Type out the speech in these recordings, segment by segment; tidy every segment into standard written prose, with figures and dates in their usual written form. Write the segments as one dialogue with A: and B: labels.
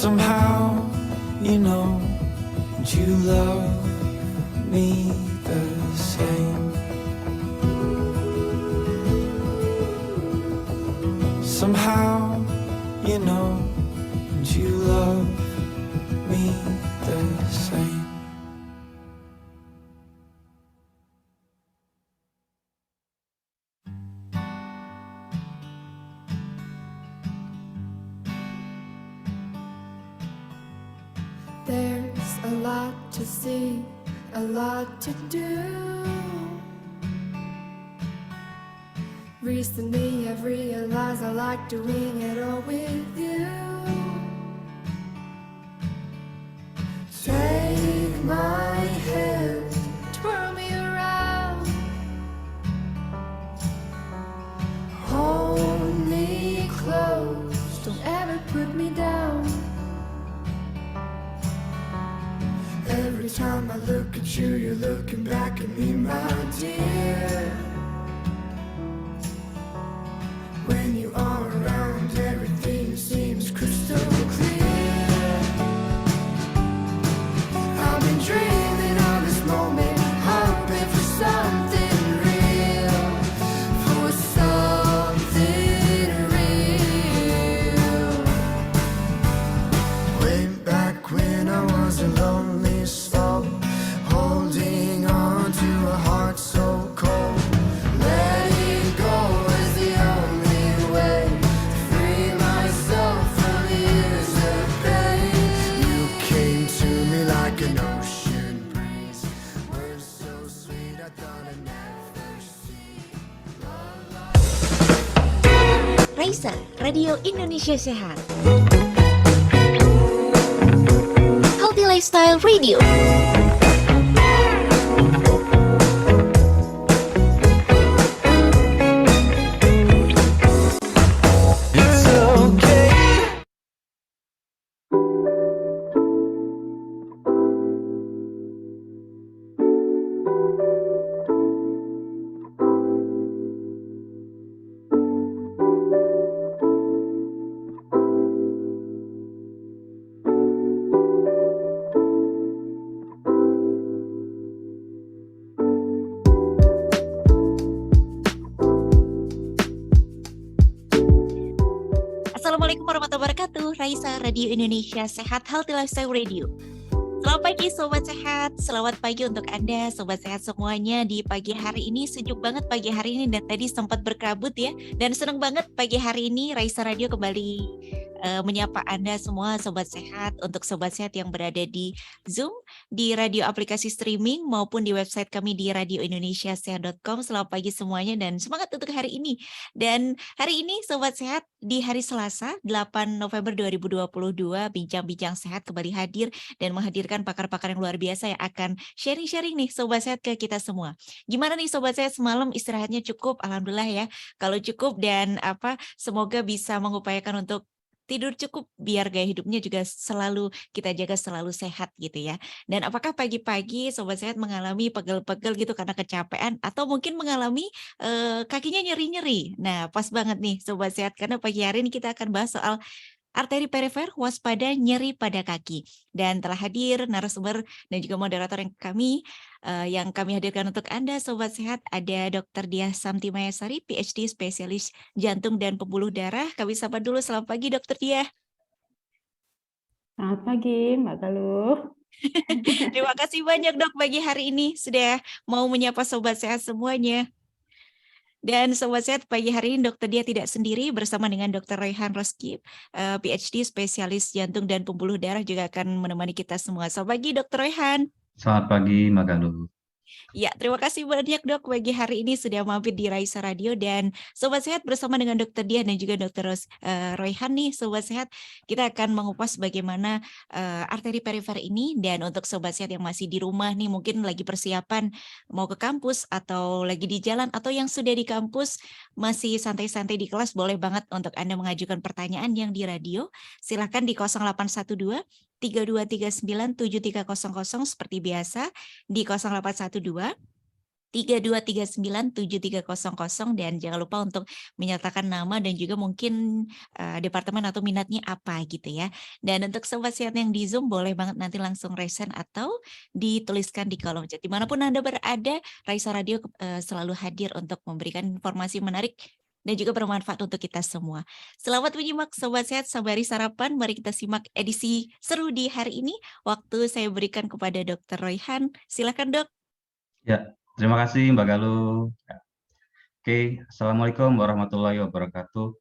A: Somehow, you know, and you love me the same. Somehow, you know, and you love me the same.
B: There's a lot to see, a lot to do. Recently I've realized I like doing it all with you. Take my hand, twirl me around, hold me close, don't ever put me down. Every time I look at you, you're looking back at me, my dear. When you are around, everything seems crystal clear. I've been dreaming of this moment, hoping for something real, for something real. Way back when I was a lonely soul, holding on to a heart so cold. Letting go is the only way to free myself from years of pain. You came to me like an ocean breeze, words so sweet I thought I'd never see.
C: Raisa, Radio Indonesia Sehat. Healthy Lifestyle Radio.
A: It's okay.
C: Assalamualaikum warahmatullahi wabarakatuh. Raisa, Radio Indonesia Sehat, Healthy Lifestyle Radio. Selamat pagi Sobat Sehat, selamat pagi untuk Anda Sobat Sehat semuanya. Di pagi hari ini, sejuk banget pagi hari ini dan tadi sempat berkabut ya. Dan senang banget pagi hari ini Raisa Radio kembali menyapa Anda semua Sobat Sehat. Untuk Sobat Sehat yang berada di Zoom, di radio aplikasi streaming maupun di website kami di radioindonesiasehat.com. Selamat pagi semuanya dan semangat untuk hari ini. Dan hari ini Sobat Sehat di hari Selasa 8 November 2022 Bincang-Bincang Sehat kembali hadir dan menghadirkan pakar-pakar yang luar biasa yang akan sharing-sharing nih Sobat Sehat ke kita semua. Gimana nih Sobat Sehat semalam istirahatnya cukup? Alhamdulillah ya. Kalau cukup dan semoga bisa mengupayakan untuk tidur cukup biar gaya hidupnya juga selalu kita jaga selalu sehat gitu ya. Dan apakah pagi-pagi Sobat Sehat mengalami pegel-pegel gitu karena kecapean atau mungkin mengalami kakinya nyeri-nyeri? Nah, pas banget nih Sobat Sehat karena pagi hari ini kita akan bahas soal arteri perifer waspada nyeri pada kaki. Dan telah hadir narasumber dan juga moderator yang kami hadirkan untuk Anda Sobat Sehat. Ada Dr. Diah Samti Mayasari, PhD spesialis jantung dan pembuluh darah. Kami sapa dulu, selamat pagi Dr. Diah.
D: Selamat pagi Mbak Galuh.
C: Terima kasih banyak Dok pagi hari ini sudah mau menyapa Sobat Sehat semuanya. Dan Sobat Sehat, pagi hari ini Dr. Diah tidak sendiri bersama dengan Dr. Royhan Roskip, PhD spesialis jantung dan pembuluh darah juga akan menemani kita semua. Selamat pagi Dr. Royhan.
E: Selamat pagi Mbak Galuh.
C: Ya, terima kasih banyak Dok pagi hari ini sudah mampir di Raisa Radio dan Sobat Sehat bersama dengan Dr. Diah dan juga Dr. Royhan nih Sobat Sehat. Kita akan mengupas bagaimana arteri perifer ini dan untuk Sobat Sehat yang masih di rumah nih mungkin lagi persiapan mau ke kampus atau lagi di jalan atau yang sudah di kampus masih santai-santai di kelas boleh banget untuk Anda mengajukan pertanyaan yang di radio. Silakan di 0812 3239 7300 seperti biasa di 0812 32397300 dan jangan lupa untuk menyertakan nama dan juga mungkin departemen atau minatnya apa gitu ya. Dan untuk sobat sehat yang di Zoom boleh banget nanti langsung raise hand atau dituliskan di kolom chat. Dimanapun Anda berada, Raisa Radio selalu hadir untuk memberikan informasi menarik dan juga bermanfaat untuk kita semua. Selamat menyimak Sobat Sehat, sabari sarapan. Mari kita simak edisi seru di hari ini. Waktu saya berikan kepada Dr. Royhan. Silakan Dok.
E: Ya, terima kasih Mbak Galuh. Oke, Assalamualaikum warahmatullahi wabarakatuh.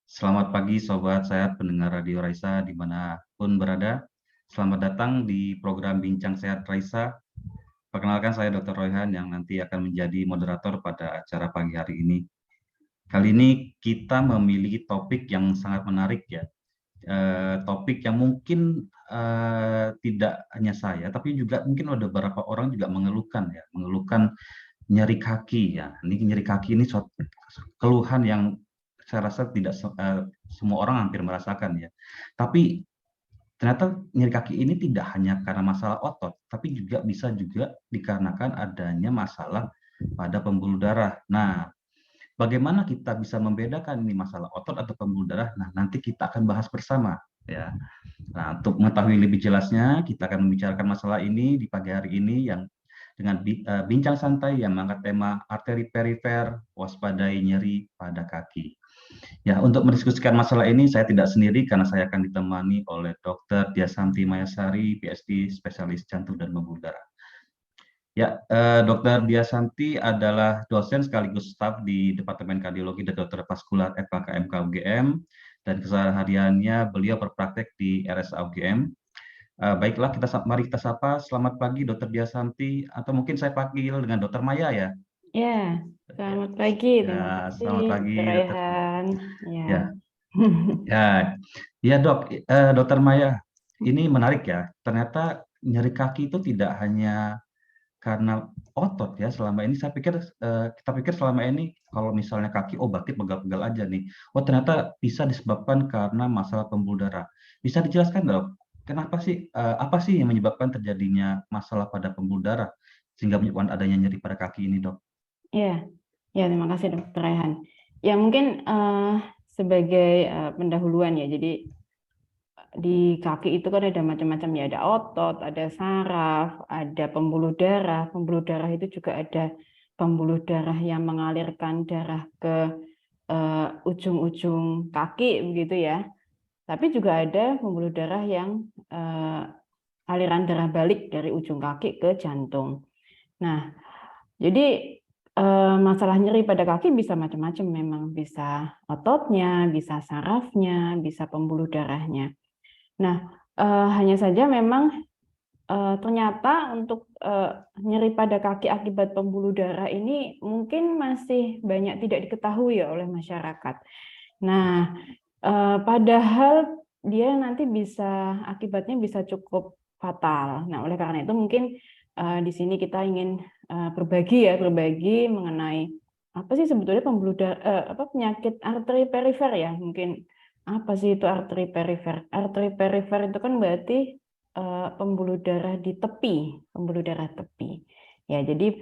E: Selamat pagi Sobat Sehat pendengar Radio Raisa dimanapun berada. Selamat datang di program Bincang Sehat Raisa. Perkenalkan saya Dr. Royhan yang nanti akan menjadi moderator pada acara pagi hari ini. Kali ini kita memilih topik yang sangat menarik ya. Topik yang mungkin tidak hanya saya, tapi juga mungkin ada beberapa orang juga mengeluhkan nyeri kaki ya. Ini nyeri kaki ini suatu keluhan yang saya rasa tidak semua orang hampir merasakan ya. Tapi ternyata nyeri kaki ini tidak hanya karena masalah otot, tapi juga bisa dikarenakan adanya masalah pada pembuluh darah. Nah, bagaimana kita bisa membedakan ini masalah otot atau pembuluh darah? Nah, nanti kita akan bahas bersama ya. Nah, untuk mengetahui lebih jelasnya, kita akan membicarakan masalah ini di pagi hari ini yang dengan bincang santai yang mengangkat tema arteri perifer, waspadai nyeri pada kaki. Ya, untuk mendiskusikan masalah ini saya tidak sendiri karena saya akan ditemani oleh Dr. Diasanti Mayasari, PhD, spesialis jantung dan pembuluh darah. Ya, Dr. Diasanti adalah dosen sekaligus staf di Departemen Kardiologi dan Dokter Vaskular FKKMK UGM, dan kesehariannya beliau berpraktek di RSA UGM. Baiklah, mari kita sapa. Selamat pagi Dr. Diasanti, atau mungkin saya panggil dengan Dr. Maya ya.
D: Ya, selamat pagi.
E: Ya, selamat pagi
D: Dr.
E: Dr.
D: Raihan.
E: Ya. Ya Dok, Dr. Maya, ini menarik ya. Ternyata nyeri kaki itu tidak hanya karena otot ya. Selama ini kita pikir selama ini kalau misalnya kaki berarti pegal-pegal aja nih. Oh, ternyata bisa disebabkan karena masalah pembuluh darah. Bisa dijelaskan Dok, kenapa sih apa sih yang menyebabkan terjadinya masalah pada pembuluh darah sehingga menyebabkan adanya nyeri pada kaki ini, Dok?
D: Ya, terima kasih Dr. Raihan. Ya mungkin sebagai pendahuluan ya, jadi di kaki itu kan ada macam-macam ya, ada otot, ada saraf, ada pembuluh darah. Pembuluh darah itu juga ada pembuluh darah yang mengalirkan darah ke ujung-ujung kaki begitu ya. Tapi juga ada pembuluh darah yang aliran darah balik dari ujung kaki ke jantung. Nah, jadi masalah nyeri pada kaki bisa macam-macam memang, bisa ototnya, bisa sarafnya, bisa pembuluh darahnya. Nah, hanya saja memang ternyata untuk nyeri pada kaki akibat pembuluh darah ini mungkin masih banyak tidak diketahui ya oleh masyarakat. Nah, padahal dia nanti akibatnya bisa cukup fatal. Nah, oleh karena itu mungkin di sini kita ingin berbagi mengenai apa sih sebetulnya pembuluh darah, penyakit arteri perifer ya, mungkin. Apa sih itu arteri perifer? Arteri perifer itu kan berarti pembuluh darah di tepi, pembuluh darah tepi. Ya, jadi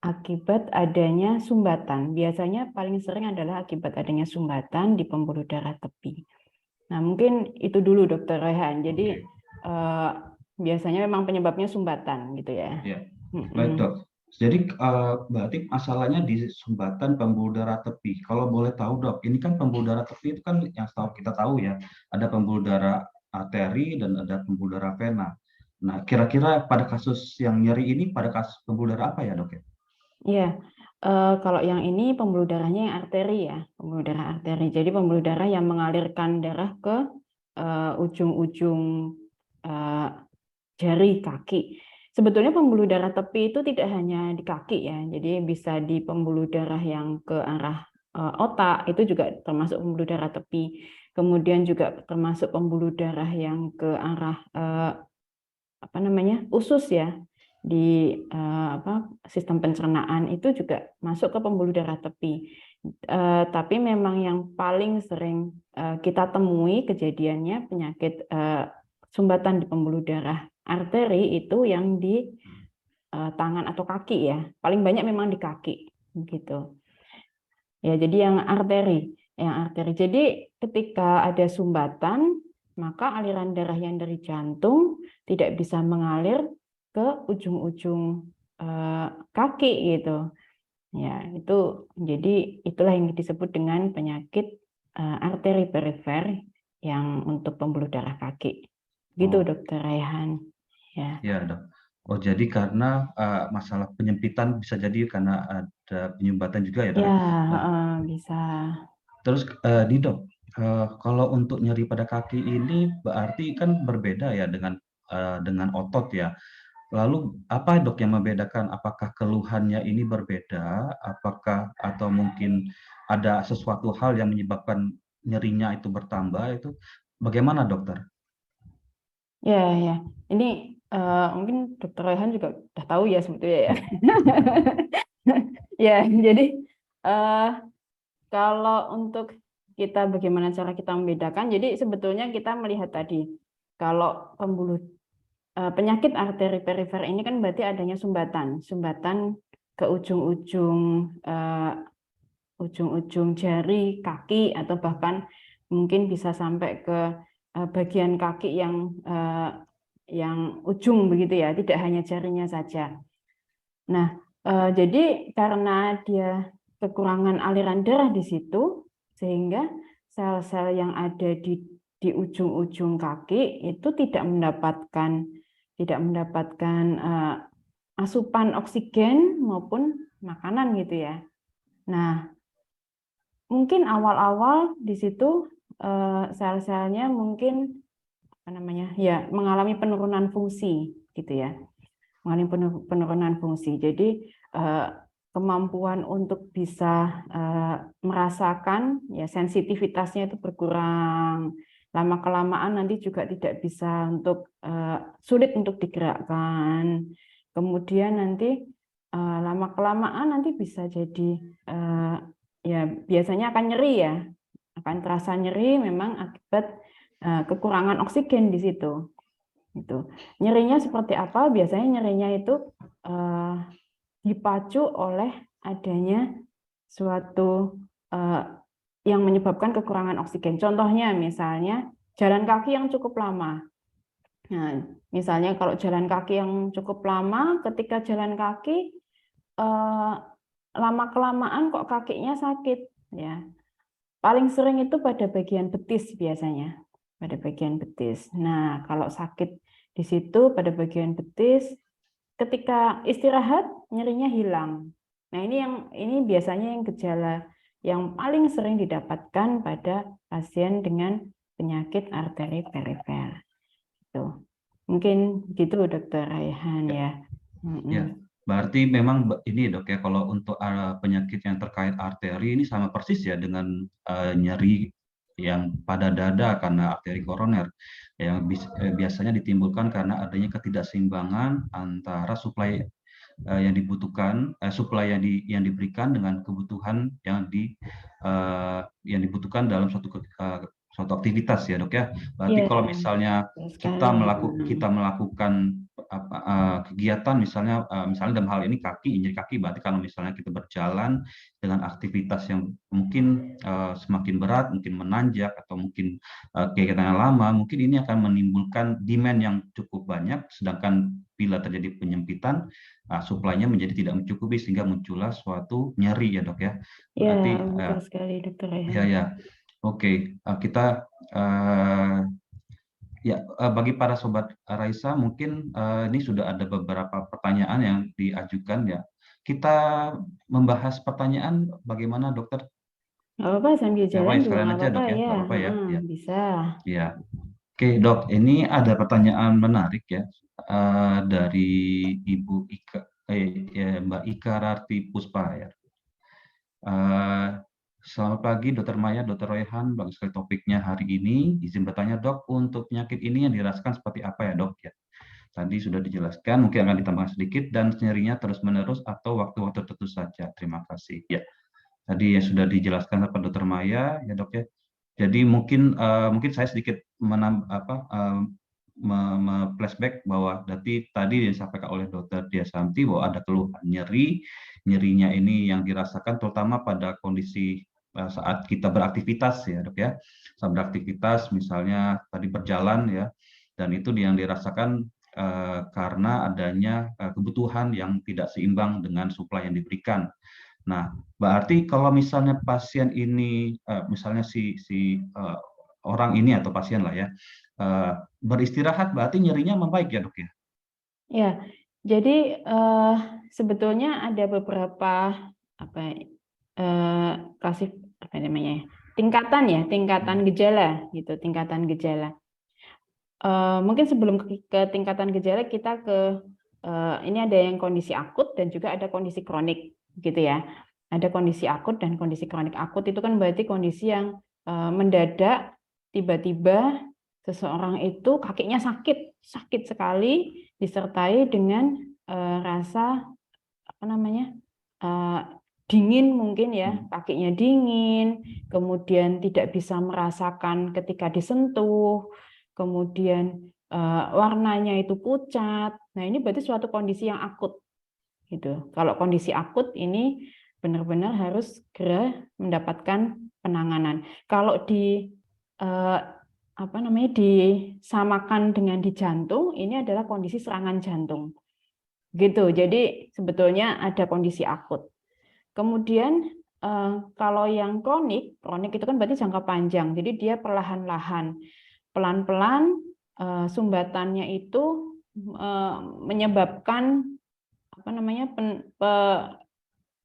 D: akibat adanya sumbatan. Biasanya paling sering adalah akibat adanya sumbatan di pembuluh darah tepi. Nah, mungkin itu dulu Dr. Rehan. Jadi biasanya memang penyebabnya sumbatan gitu ya.
E: Iya. Baik, Dok. Jadi berarti masalahnya di sumbatan pembuluh darah tepi. Kalau boleh tahu Dok, ini kan pembuluh darah tepi itu kan yang kita tahu ya, ada pembuluh darah arteri dan ada pembuluh darah vena. Nah, kira-kira pada kasus yang nyeri ini pada kasus pembuluh darah apa ya Dok?
D: Iya, kalau yang ini pembuluh darahnya yang arteri ya, pembuluh darah arteri. Jadi pembuluh darah yang mengalirkan darah ke ujung-ujung jari kaki. Sebetulnya pembuluh darah tepi itu tidak hanya di kaki ya, jadi bisa di pembuluh darah yang ke arah otak, itu juga termasuk pembuluh darah tepi. Kemudian juga termasuk pembuluh darah yang ke arah usus ya, di sistem pencernaan itu juga masuk ke pembuluh darah tepi. Tapi memang yang paling sering kita temui kejadiannya penyakit sumbatan di pembuluh darah arteri itu yang di tangan atau kaki ya. Paling banyak memang di kaki gitu. Ya, jadi yang arteri. Jadi ketika ada sumbatan, maka aliran darah yang dari jantung tidak bisa mengalir ke ujung-ujung kaki gitu. Ya, itu jadi itulah yang disebut dengan penyakit arteri perifer yang untuk pembuluh darah kaki. Gitu, Dokter Raihan. Ya.
E: Ya, Dok. Oh, jadi karena masalah penyempitan bisa jadi karena ada penyumbatan juga ya, Dok?
D: Ya,
E: Nah,
D: bisa.
E: terus di Dok, kalau untuk nyeri pada kaki ini berarti kan berbeda ya dengan otot ya. Lalu apa Dok yang membedakan? Apakah keluhannya ini berbeda? Apakah atau mungkin ada sesuatu hal yang menyebabkan nyerinya itu bertambah itu? Bagaimana dokter?
D: Ya, ya. Ini mungkin Dokter Raihan juga udah tahu ya sebetulnya ya. Ya, jadi kalau untuk kita bagaimana cara kita membedakan, jadi sebetulnya kita melihat tadi kalau penyakit arteri perifer ini kan berarti adanya sumbatan ke ujung-ujung jari kaki atau bahkan mungkin bisa sampai ke bagian kaki yang ujung begitu ya, tidak hanya jarinya saja. Nah, jadi karena dia kekurangan aliran darah di situ, sehingga sel-sel yang ada di ujung-ujung kaki itu tidak mendapatkan asupan oksigen maupun makanan gitu ya. Nah, mungkin awal-awal di situ sel-selnya mungkin mengalami penurunan fungsi gitu ya. Mengalami penurunan fungsi. Jadi kemampuan untuk bisa merasakan ya sensitivitasnya itu berkurang. Lama-kelamaan nanti juga tidak bisa sulit untuk digerakkan. Kemudian nanti lama-kelamaan nanti bisa jadi ya biasanya akan nyeri ya. Akan terasa nyeri memang akibat kekurangan oksigen di situ. Gitu. Nyerinya seperti apa? Biasanya nyerinya itu dipacu oleh adanya suatu yang menyebabkan kekurangan oksigen. Contohnya misalnya jalan kaki yang cukup lama. Nah, misalnya kalau jalan kaki yang cukup lama, ketika jalan kaki lama-kelamaan kok kakinya sakit, ya. Paling sering itu pada bagian betis biasanya, pada bagian betis. Nah, kalau sakit di situ pada bagian betis, ketika istirahat nyerinya hilang. Nah, ini biasanya yang gejala yang paling sering didapatkan pada pasien dengan penyakit arteri perifer. Tuh. Mungkin gitu Dokter Raihan ya.
E: Ya, berarti memang ini Dok ya, kalau untuk penyakit yang terkait arteri ini sama persis ya dengan nyeri yang pada dada karena arteri koroner yang biasanya ditimbulkan karena adanya ketidakseimbangan antara suplai yang dibutuhkan, suplai yang diberikan dengan kebutuhan yang dibutuhkan dalam suatu aktivitas ya Dok ya. Berarti kalau misalnya kita melakukan kegiatan misalnya dalam hal ini nyeri kaki, berarti kalau misalnya kita berjalan dengan aktivitas yang mungkin semakin berat, mungkin menanjak atau mungkin kegiatan yang lama, mungkin ini akan menimbulkan demand yang cukup banyak, sedangkan bila terjadi penyempitan, suplainya menjadi tidak mencukupi sehingga muncullah suatu nyeri ya Dok ya. Berarti
D: betul sekali Dokter Raihan.
E: ya. Oke, kita bagi para sobat Raisa mungkin ini sudah ada beberapa pertanyaan yang diajukan ya. Kita membahas pertanyaan bagaimana dokter?
D: Nggak apa-apa, sambil jalan juga
E: sekalian
D: nggak
E: aja
D: apa-apa
E: dok ya.
D: ya.
E: Nggak apa-apa ya.
D: Bisa.
E: Ya. Oke dok, ini ada pertanyaan menarik ya dari Ibu Ika, Mbak Ika Rarti Puspa ya. Selamat pagi, Dr. Maya, Dr. Raihan. Bagus sekali topiknya hari ini. Izin bertanya, Dok, untuk penyakit ini yang dirasakan seperti apa ya, Dok? Ya, tadi sudah dijelaskan, mungkin akan ditambahkan sedikit, dan nyerinya terus-menerus atau waktu-waktu tertentu saja. Terima kasih. Ya, tadi yang sudah dijelaskan oleh Dr. Maya, ya, Dok ya. Jadi mungkin saya sedikit flashback bahwa tadi disampaikan oleh Dr. Diasanti bahwa ada keluhan nyerinya ini yang dirasakan terutama pada kondisi saat kita beraktivitas ya dok ya, saat beraktivitas misalnya tadi berjalan ya, dan itu yang dirasakan karena adanya kebutuhan yang tidak seimbang dengan suplai yang diberikan. Nah, berarti kalau misalnya pasien ini, misalnya si orang ini atau pasien lah ya, beristirahat, berarti nyerinya membaik ya dok ya?
D: Ya, jadi sebetulnya ada beberapa tingkatan gejala gitu, tingkatan gejala. Mungkin sebelum ke tingkatan gejala kita ini ada yang kondisi akut dan juga ada kondisi kronik gitu ya. Ada kondisi akut dan kondisi kronik. Akut itu kan berarti kondisi yang mendadak tiba-tiba seseorang itu kakinya sakit sekali disertai dengan rasa dingin mungkin ya, kakinya dingin, kemudian tidak bisa merasakan ketika disentuh, kemudian warnanya itu pucat. Nah, ini berarti suatu kondisi yang akut gitu. Kalau kondisi akut ini benar-benar harus segera mendapatkan penanganan. Kalau disamakan dengan di jantung, ini adalah kondisi serangan jantung. Gitu. Jadi sebetulnya ada kondisi akut. Kemudian kalau yang kronik itu kan berarti jangka panjang. Jadi dia perlahan-lahan, pelan-pelan sumbatannya itu menyebabkan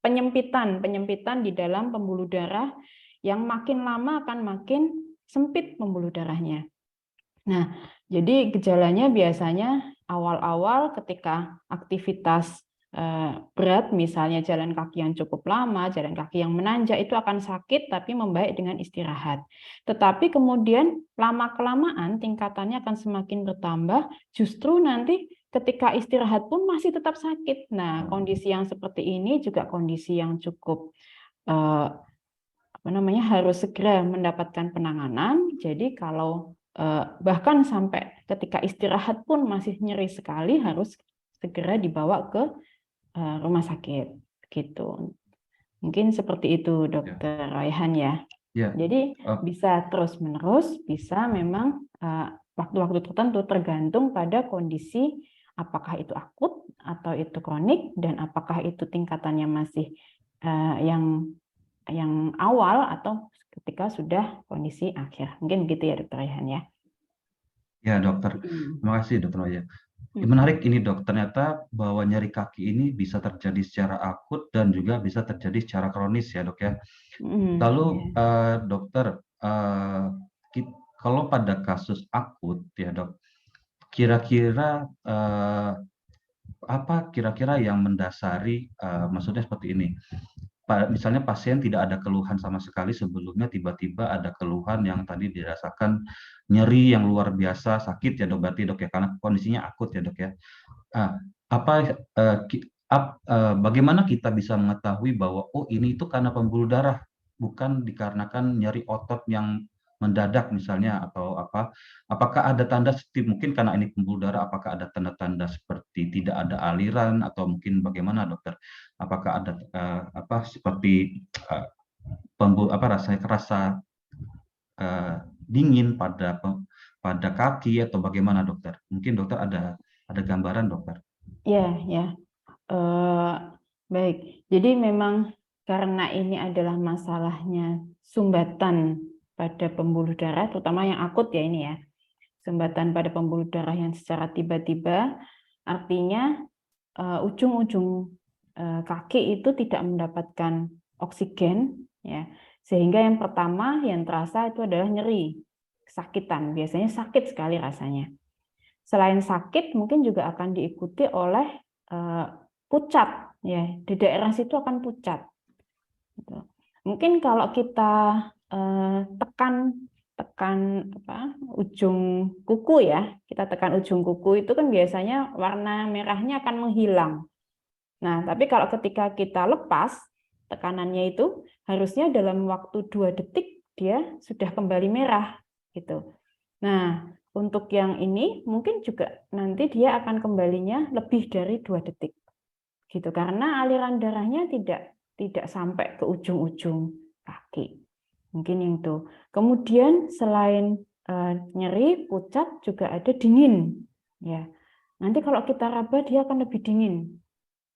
D: penyempitan di dalam pembuluh darah yang makin lama akan makin sempit pembuluh darahnya. Nah, jadi gejalanya biasanya awal-awal ketika aktivitas berat, misalnya jalan kaki yang cukup lama, jalan kaki yang menanjak, itu akan sakit tapi membaik dengan istirahat. Tetapi kemudian lama-kelamaan tingkatannya akan semakin bertambah, justru nanti ketika istirahat pun masih tetap sakit. Nah, kondisi yang seperti ini juga kondisi yang cukup harus segera mendapatkan penanganan. Jadi kalau bahkan sampai ketika istirahat pun masih nyeri sekali, harus segera dibawa ke rumah sakit gitu. Mungkin seperti itu Dokter Raihan ya. Jadi bisa terus-menerus, bisa memang waktu-waktu tertentu tergantung pada kondisi apakah itu akut atau itu kronik dan apakah itu tingkatannya masih yang awal atau ketika sudah kondisi akhir. Mungkin begitu ya Dokter Raihan ya.
E: Ya dokter, terima kasih Dokter Maya. Menarik ini dok, ternyata bahwa nyeri kaki ini bisa terjadi secara akut dan juga bisa terjadi secara kronis ya dok ya. Lalu dokter, kalau pada kasus akut ya dok, kira-kira apa kira-kira yang mendasari, maksudnya seperti ini, misalnya pasien tidak ada keluhan sama sekali sebelumnya, tiba-tiba ada keluhan yang tadi dirasakan nyeri yang luar biasa, sakit ya dok, berarti dok ya, karena kondisinya akut ya dok ya. Bagaimana kita bisa mengetahui bahwa oh ini itu karena pembuluh darah, bukan dikarenakan nyeri otot yang mendadak misalnya, atau apakah ada tanda mungkin karena ini pembuluh darah, apakah ada tanda-tanda seperti tidak ada aliran atau mungkin bagaimana dokter? Apakah ada seperti rasa dingin pada kaki atau bagaimana dokter? Mungkin dokter ada gambaran dokter?
D: Ya. Baik. Jadi memang karena ini adalah masalahnya sumbatan pada pembuluh darah, terutama yang akut ya ini ya, sumbatan pada pembuluh darah yang secara tiba-tiba, artinya ujung-ujung kaki itu tidak mendapatkan oksigen, ya, sehingga yang pertama yang terasa itu adalah nyeri, kesakitan, biasanya sakit sekali rasanya. Selain sakit, mungkin juga akan diikuti oleh pucat, ya, di daerah situ akan pucat. Mungkin kalau kita tekan ujung kuku ya, kita tekan ujung kuku itu kan biasanya warna merahnya akan menghilang. Nah, tapi kalau ketika kita lepas tekanannya itu harusnya dalam waktu 2 detik dia sudah kembali merah gitu. Nah, untuk yang ini mungkin juga nanti dia akan kembalinya lebih dari 2 detik. Gitu, karena aliran darahnya tidak sampai ke ujung-ujung kaki. Mungkin itu. Kemudian selain nyeri, pucat juga ada dingin. Ya. Nanti kalau kita raba dia akan lebih dingin.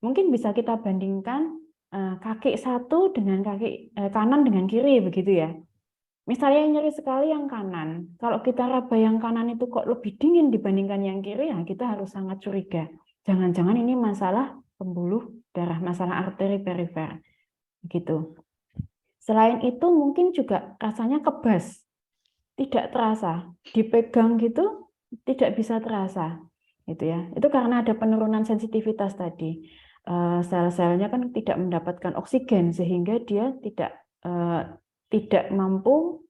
D: Mungkin bisa kita bandingkan kaki satu dengan kaki kanan dengan kiri begitu ya. Misalnya yang nyeri sekali yang kanan. Kalau kita raba yang kanan itu kok lebih dingin dibandingkan yang kiri, ya kita harus sangat curiga. Jangan-jangan ini masalah pembuluh darah, masalah arteri perifer. Gitu. Selain itu mungkin juga rasanya kebas. Tidak terasa. Dipegang gitu tidak bisa terasa. Gitu ya. Itu karena ada penurunan sensitivitas tadi. Sel-selnya kan tidak mendapatkan oksigen sehingga dia tidak mampu,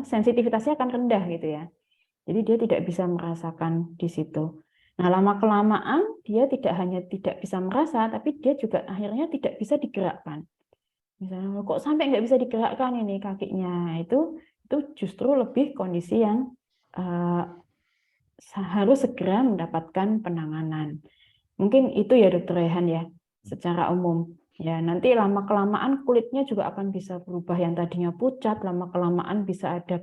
D: sensitivitasnya akan rendah gitu ya. Jadi dia tidak bisa merasakan di situ. Nah, lama-kelamaan dia tidak hanya tidak bisa merasa, tapi dia juga akhirnya tidak bisa digerakkan. Misalnya, kok sampai nggak bisa digerakkan ini kakinya, itu justru lebih kondisi yang harus segera mendapatkan penanganan. Mungkin itu ya Dokter Rehan ya, secara umum. Ya, nanti lama-kelamaan kulitnya juga akan bisa berubah, yang tadinya pucat, lama-kelamaan bisa ada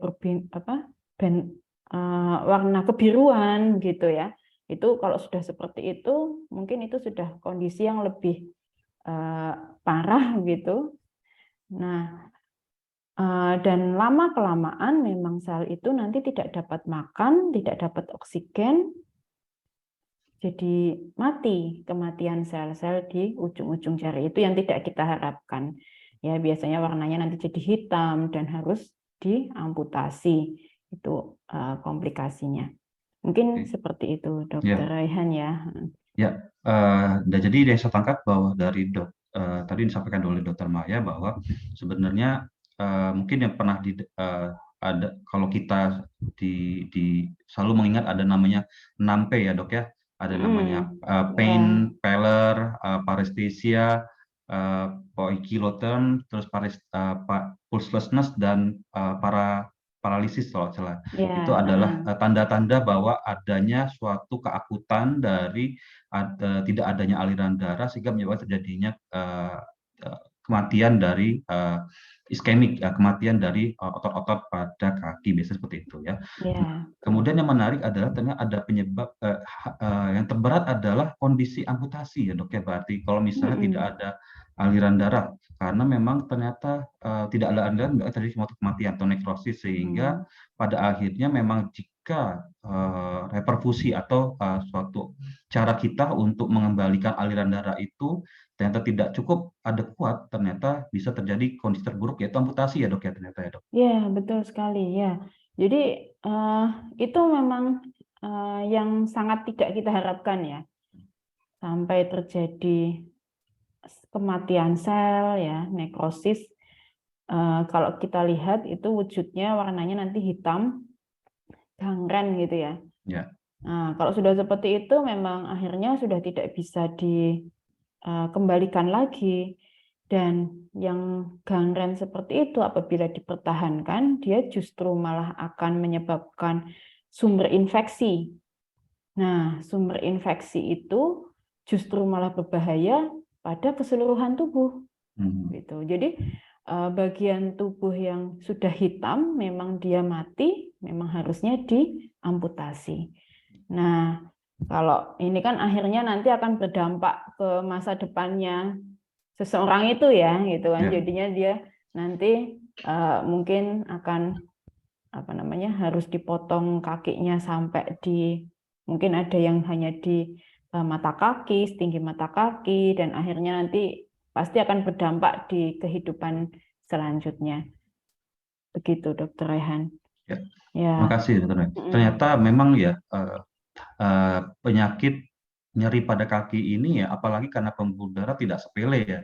D: warna kebiruan gitu ya. Itu kalau sudah seperti itu, mungkin itu sudah kondisi yang lebih parah gitu. Nah, dan lama-kelamaan memang sel itu nanti tidak dapat makan, tidak dapat oksigen, jadi mati, kematian sel-sel di ujung-ujung jari itu yang tidak kita harapkan. Ya, biasanya warnanya nanti jadi hitam dan harus diamputasi. Itu komplikasinya. Mungkin seperti itu, Dokter Raihan ya.
E: Ya, dan jadi yang saya tangkap bahwa dari tadi disampaikan oleh Dokter Maya bahwa sebenarnya mungkin yang pernah ada, kalau kita selalu mengingat ada namanya 6P ya Dok ya. Ada namanya pain, pallor, paresthesia, poikiloturn, terus pulselessness dan paralisis kalau salah. Itu adalah tanda-tanda bahwa adanya suatu keakutan dari tidak adanya aliran darah sehingga menyebabkan terjadinya kematian dari iskemik, kematian dari otot-otot pada kaki, biasanya seperti itu ya. Kemudian yang menarik adalah ternyata ada penyebab yang terberat adalah kondisi amputasi ya Dok ya, berarti kalau misalnya tidak ada aliran darah, karena memang ternyata tidak ada aliran darah terjadi suatu kematian atau nekrosis, sehingga pada akhirnya memang jika reperfusi atau suatu cara kita untuk mengembalikan aliran darah itu ternyata tidak cukup adekuat, ternyata bisa terjadi kondisi terburuk yaitu amputasi ya Dok ya, ternyata ya Dok.
D: Ya, betul sekali ya. Jadi itu memang yang sangat tidak kita harapkan ya, sampai terjadi kematian sel ya, nekrosis. Kalau kita lihat itu wujudnya warnanya nanti hitam, gangren gitu ya. Nah, kalau sudah seperti itu memang akhirnya sudah tidak bisa dikembalikan lagi. Dan yang gangren seperti itu apabila dipertahankan, dia justru malah akan menyebabkan sumber infeksi. Nah, sumber infeksi itu justru malah berbahaya pada keseluruhan tubuh. Gitu. Jadi bagian tubuh yang sudah hitam memang dia mati, memang harusnya diamputasi. Nah, kalau ini kan akhirnya nanti akan berdampak ke masa depannya seseorang itu ya, gitu kan. Jadinya dia nanti mungkin akan harus dipotong kakinya sampai mungkin ada yang hanya di mata kaki, setinggi mata kaki, dan akhirnya nanti pasti akan berdampak di kehidupan selanjutnya. Begitu Dokter Rehan.
E: Terima kasih Dokter. Ternyata memang ya penyakit nyeri pada kaki ini ya, apalagi karena pembuluh darah tidak sepele ya.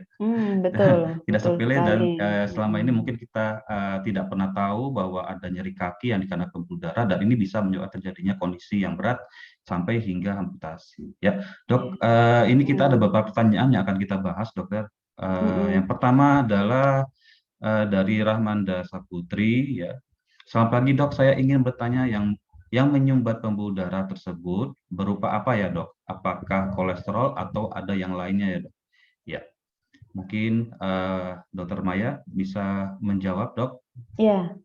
D: Betul.
E: Tidak sepele sekali. Dan selama ini mungkin kita tidak pernah tahu bahwa ada nyeri kaki yang karena pembuluh darah, dan ini bisa menyebabkan terjadinya kondisi yang berat sampai hingga amputasi. Ya, Dok, ini kita ada beberapa pertanyaan yang akan kita bahas, Dokter. Yang pertama adalah dari Rahmanda Saputri ya. Selamat pagi Dok, saya ingin bertanya yang yang menyumbat pembuluh darah tersebut berupa apa ya dok? Apakah kolesterol atau ada yang lainnya ya dok? Ya, mungkin Dokter Maya bisa menjawab dok.
D: Ya,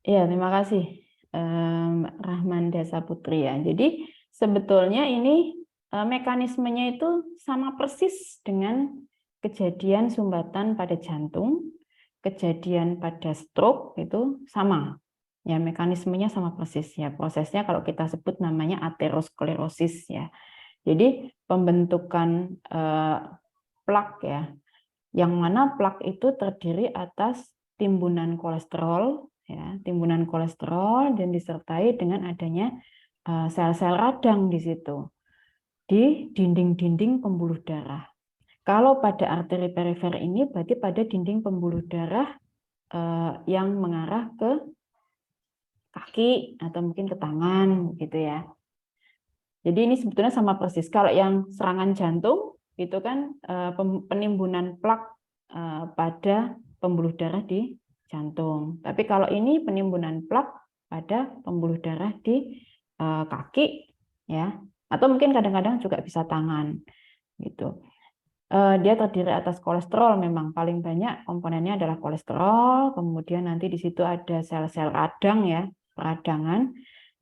D: terima kasih Mbak Rahman Dasa Putri ya. Jadi sebetulnya ini mekanismenya itu sama persis dengan kejadian sumbatan pada jantung, kejadian pada stroke itu sama. Ya, mekanismenya sama persis ya. Prosesnya kalau kita sebut namanya aterosklerosis ya. Jadi pembentukan plak ya. Yang mana plak itu terdiri atas timbunan kolesterol ya, timbunan kolesterol dan disertai dengan adanya sel-sel radang di situ di dinding-dinding pembuluh darah. Kalau pada arteri perifer ini berarti pada dinding pembuluh darah yang mengarah ke kaki atau mungkin ke tangan gitu ya. Jadi ini sebetulnya sama persis. Kalau yang serangan jantung itu kan penimbunan plak pada pembuluh darah di jantung. Tapi kalau ini penimbunan plak pada pembuluh darah di kaki ya, atau mungkin kadang-kadang juga bisa tangan gitu. Dia terdiri atas kolesterol, memang paling banyak komponennya adalah kolesterol, kemudian nanti di situ ada sel-sel radang ya, peradangan.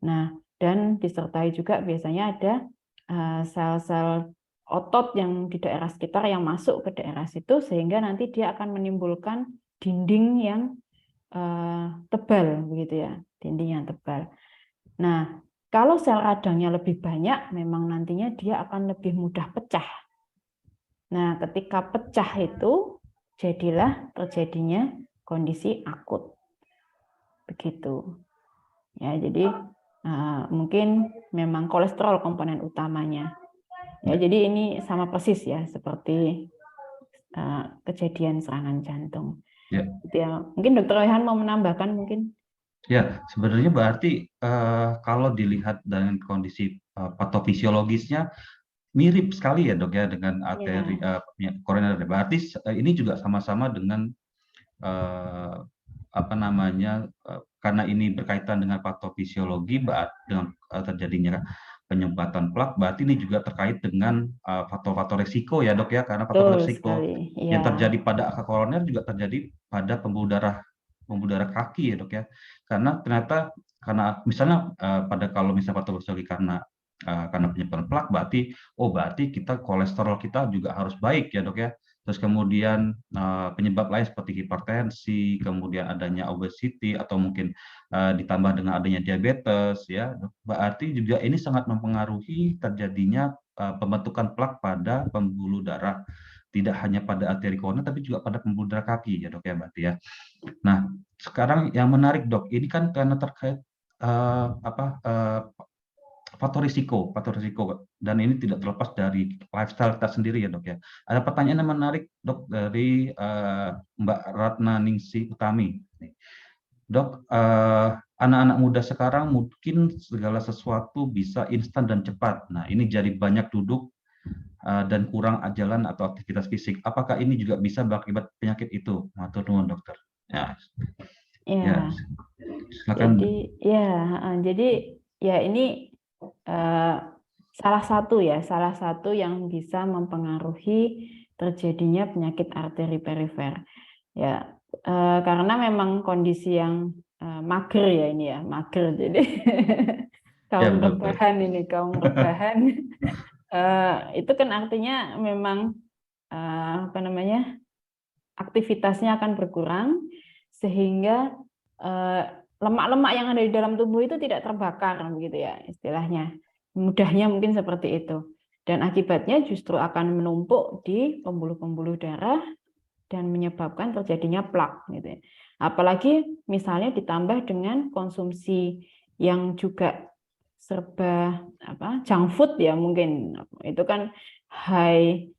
D: Nah, dan disertai juga biasanya ada sel-sel otot yang di daerah sekitar yang masuk ke daerah situ, sehingga nanti dia akan menimbulkan dinding yang tebal begitu ya, dinding yang tebal. Nah, kalau sel radangnya lebih banyak, memang nantinya dia akan lebih mudah pecah. Nah, ketika pecah itu jadilah terjadinya kondisi akut. Begitu. Ya, jadi mungkin memang kolesterol komponen utamanya. Ya, jadi ini sama persis ya seperti kejadian serangan jantung.
E: Ya.
D: Ya, mungkin Dr. Rehan mau menambahkan mungkin.
E: Ya, sebenarnya berarti kalau dilihat dengan kondisi patofisiologisnya mirip sekali ya dok ya dengan arteri koroner. Berarti ini juga sama-sama dengan apa namanya karena ini berkaitan dengan patofisiologi dengan terjadinya penyumbatan plak, berarti ini juga terkait dengan faktor-faktor resiko ya dok ya, karena faktor resiko yang terjadi pada akar koroner juga terjadi pada pembuluh darah kaki ya dok ya, karena ternyata karena misalnya kalau misalnya patofisiologi karena penyebab plak, berarti kita kolesterol kita juga harus baik ya dok ya. Terus kemudian penyebab lain seperti hipertensi, kemudian adanya obesity atau mungkin ditambah dengan adanya diabetes ya, berarti juga ini sangat mempengaruhi terjadinya pembentukan plak pada pembuluh darah, tidak hanya pada arteri koroner tapi juga pada pembuluh darah kaki ya dok ya berarti ya. Nah, sekarang yang menarik dok, ini kan karena terkait faktor risiko, dan ini tidak terlepas dari lifestyle kita sendiri ya dok ya. Ada pertanyaan yang menarik dok dari Mbak Ratna Ningsi Utami. Dok, anak-anak muda sekarang mungkin segala sesuatu bisa instan dan cepat. Nah, ini jadi banyak duduk dan kurang jalan atau aktivitas fisik. Apakah ini juga bisa berakibat penyakit itu? Matur nuwun dokter. Ya. Silakan.
D: Jadi ini salah satu yang bisa mempengaruhi terjadinya penyakit arteri perifer ya, karena memang kondisi yang mager ya ini ya, mager, jadi kaum rebahan itu kan artinya memang aktivitasnya akan berkurang sehingga lemak-lemak yang ada di dalam tubuh itu tidak terbakar begitu ya istilahnya. Mudahnya mungkin seperti itu. Dan akibatnya justru akan menumpuk di pembuluh-pembuluh darah dan menyebabkan terjadinya plak gitu ya. Apalagi misalnya ditambah dengan konsumsi yang juga serba junk food ya, mungkin itu kan high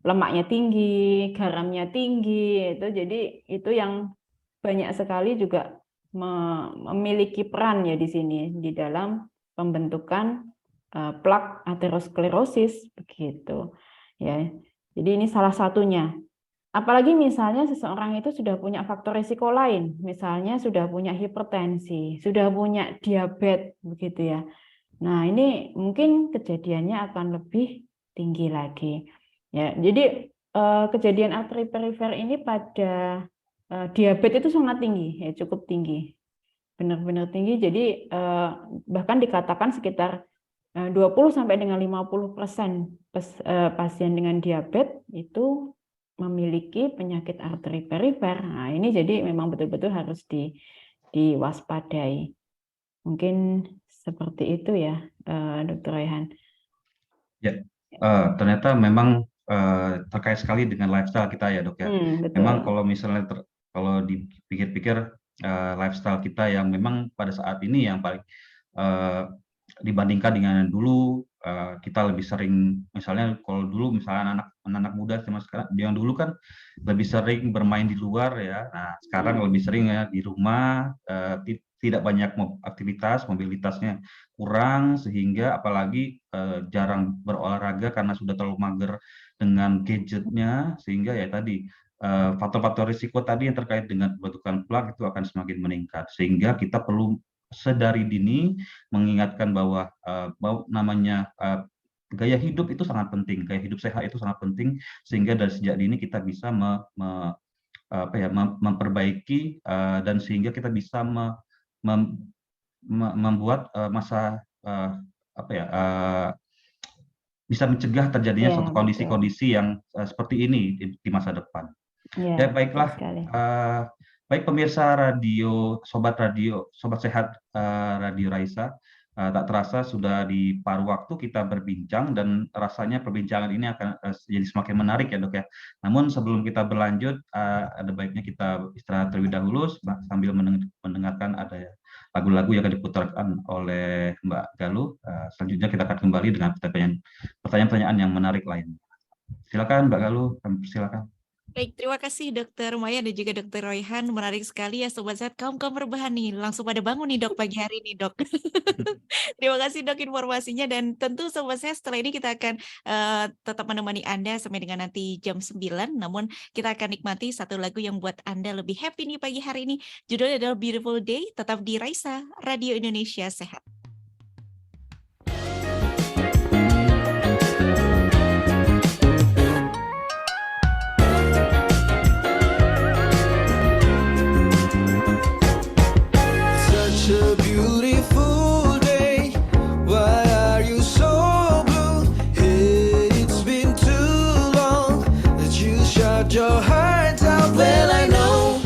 D: lemaknya tinggi, garamnya tinggi, itu jadi itu yang banyak sekali juga memiliki peran ya di sini di dalam pembentukan plak aterosklerosis begitu ya. Jadi ini salah satunya apalagi misalnya seseorang itu sudah punya faktor risiko lain, misalnya sudah punya hipertensi, sudah punya diabetes, begitu ya. Nah, ini mungkin kejadiannya akan lebih tinggi lagi. Ya, jadi kejadian arteri perifer ini pada diabetes itu sangat tinggi, ya cukup tinggi, benar-benar tinggi. Jadi bahkan dikatakan sekitar 20 sampai dengan 50% pasien dengan diabetes itu memiliki penyakit arteri perifer. Nah, ini jadi memang betul-betul harus diwaspadai. Mungkin seperti itu ya, Dr. Raihan.
E: Ya, ternyata memang terkait sekali dengan lifestyle kita ya, Dok ya.
D: Betul.
E: Memang kalau misalnya kalau dipikir-pikir lifestyle kita yang memang pada saat ini yang paling dibandingkan dengan dulu, kita lebih sering, misalnya kalau dulu misalnya anak-anak muda sama sekarang, yang dulu kan lebih sering bermain di luar ya. Nah, sekarang lebih sering ya di rumah, tidak banyak aktivitas, mobilitasnya kurang, sehingga apalagi jarang berolahraga karena sudah terlalu mager dengan gadgetnya, sehingga ya tadi faktor-faktor risiko tadi yang terkait dengan pembentukan plak itu akan semakin meningkat, sehingga kita perlu sedari dini mengingatkan bahwa namanya gaya hidup itu sangat penting, gaya hidup sehat itu sangat penting, sehingga dari sejak dini kita bisa memperbaiki dan sehingga kita bisa membuat bisa mencegah terjadinya suatu kondisi-kondisi yang seperti ini di masa depan. Ya, baiklah. Baik pemirsa sobat sehat Radio Raisa, tak terasa sudah di paruh waktu kita berbincang dan rasanya perbincangan ini akan jadi semakin menarik ya, Dok ya. Namun sebelum kita berlanjut, ada baiknya kita istirahat terlebih dahulu sambil mendengarkan ada lagu-lagu yang akan diputarkan oleh Mbak Galuh. Selanjutnya kita akan kembali dengan pertanyaan-pertanyaan yang menarik lain. Silakan Mbak Galuh, silakan.
C: Baik, terima kasih Dr. Maya dan juga Dr. Raihan. Menarik sekali ya Sobat Sehat, kaum rebahan nih. Langsung pada bangun nih Dok pagi hari ini Dok. Terima kasih Dok informasinya, dan tentu Sobat Sehat setelah ini kita akan tetap menemani Anda sampai dengan nanti jam 9. Namun kita akan nikmati satu lagu yang buat Anda lebih happy nih pagi hari ini. Judulnya adalah Beautiful Day, tetap di Raisa, Radio Indonesia Sehat.
A: Your heart out, well I know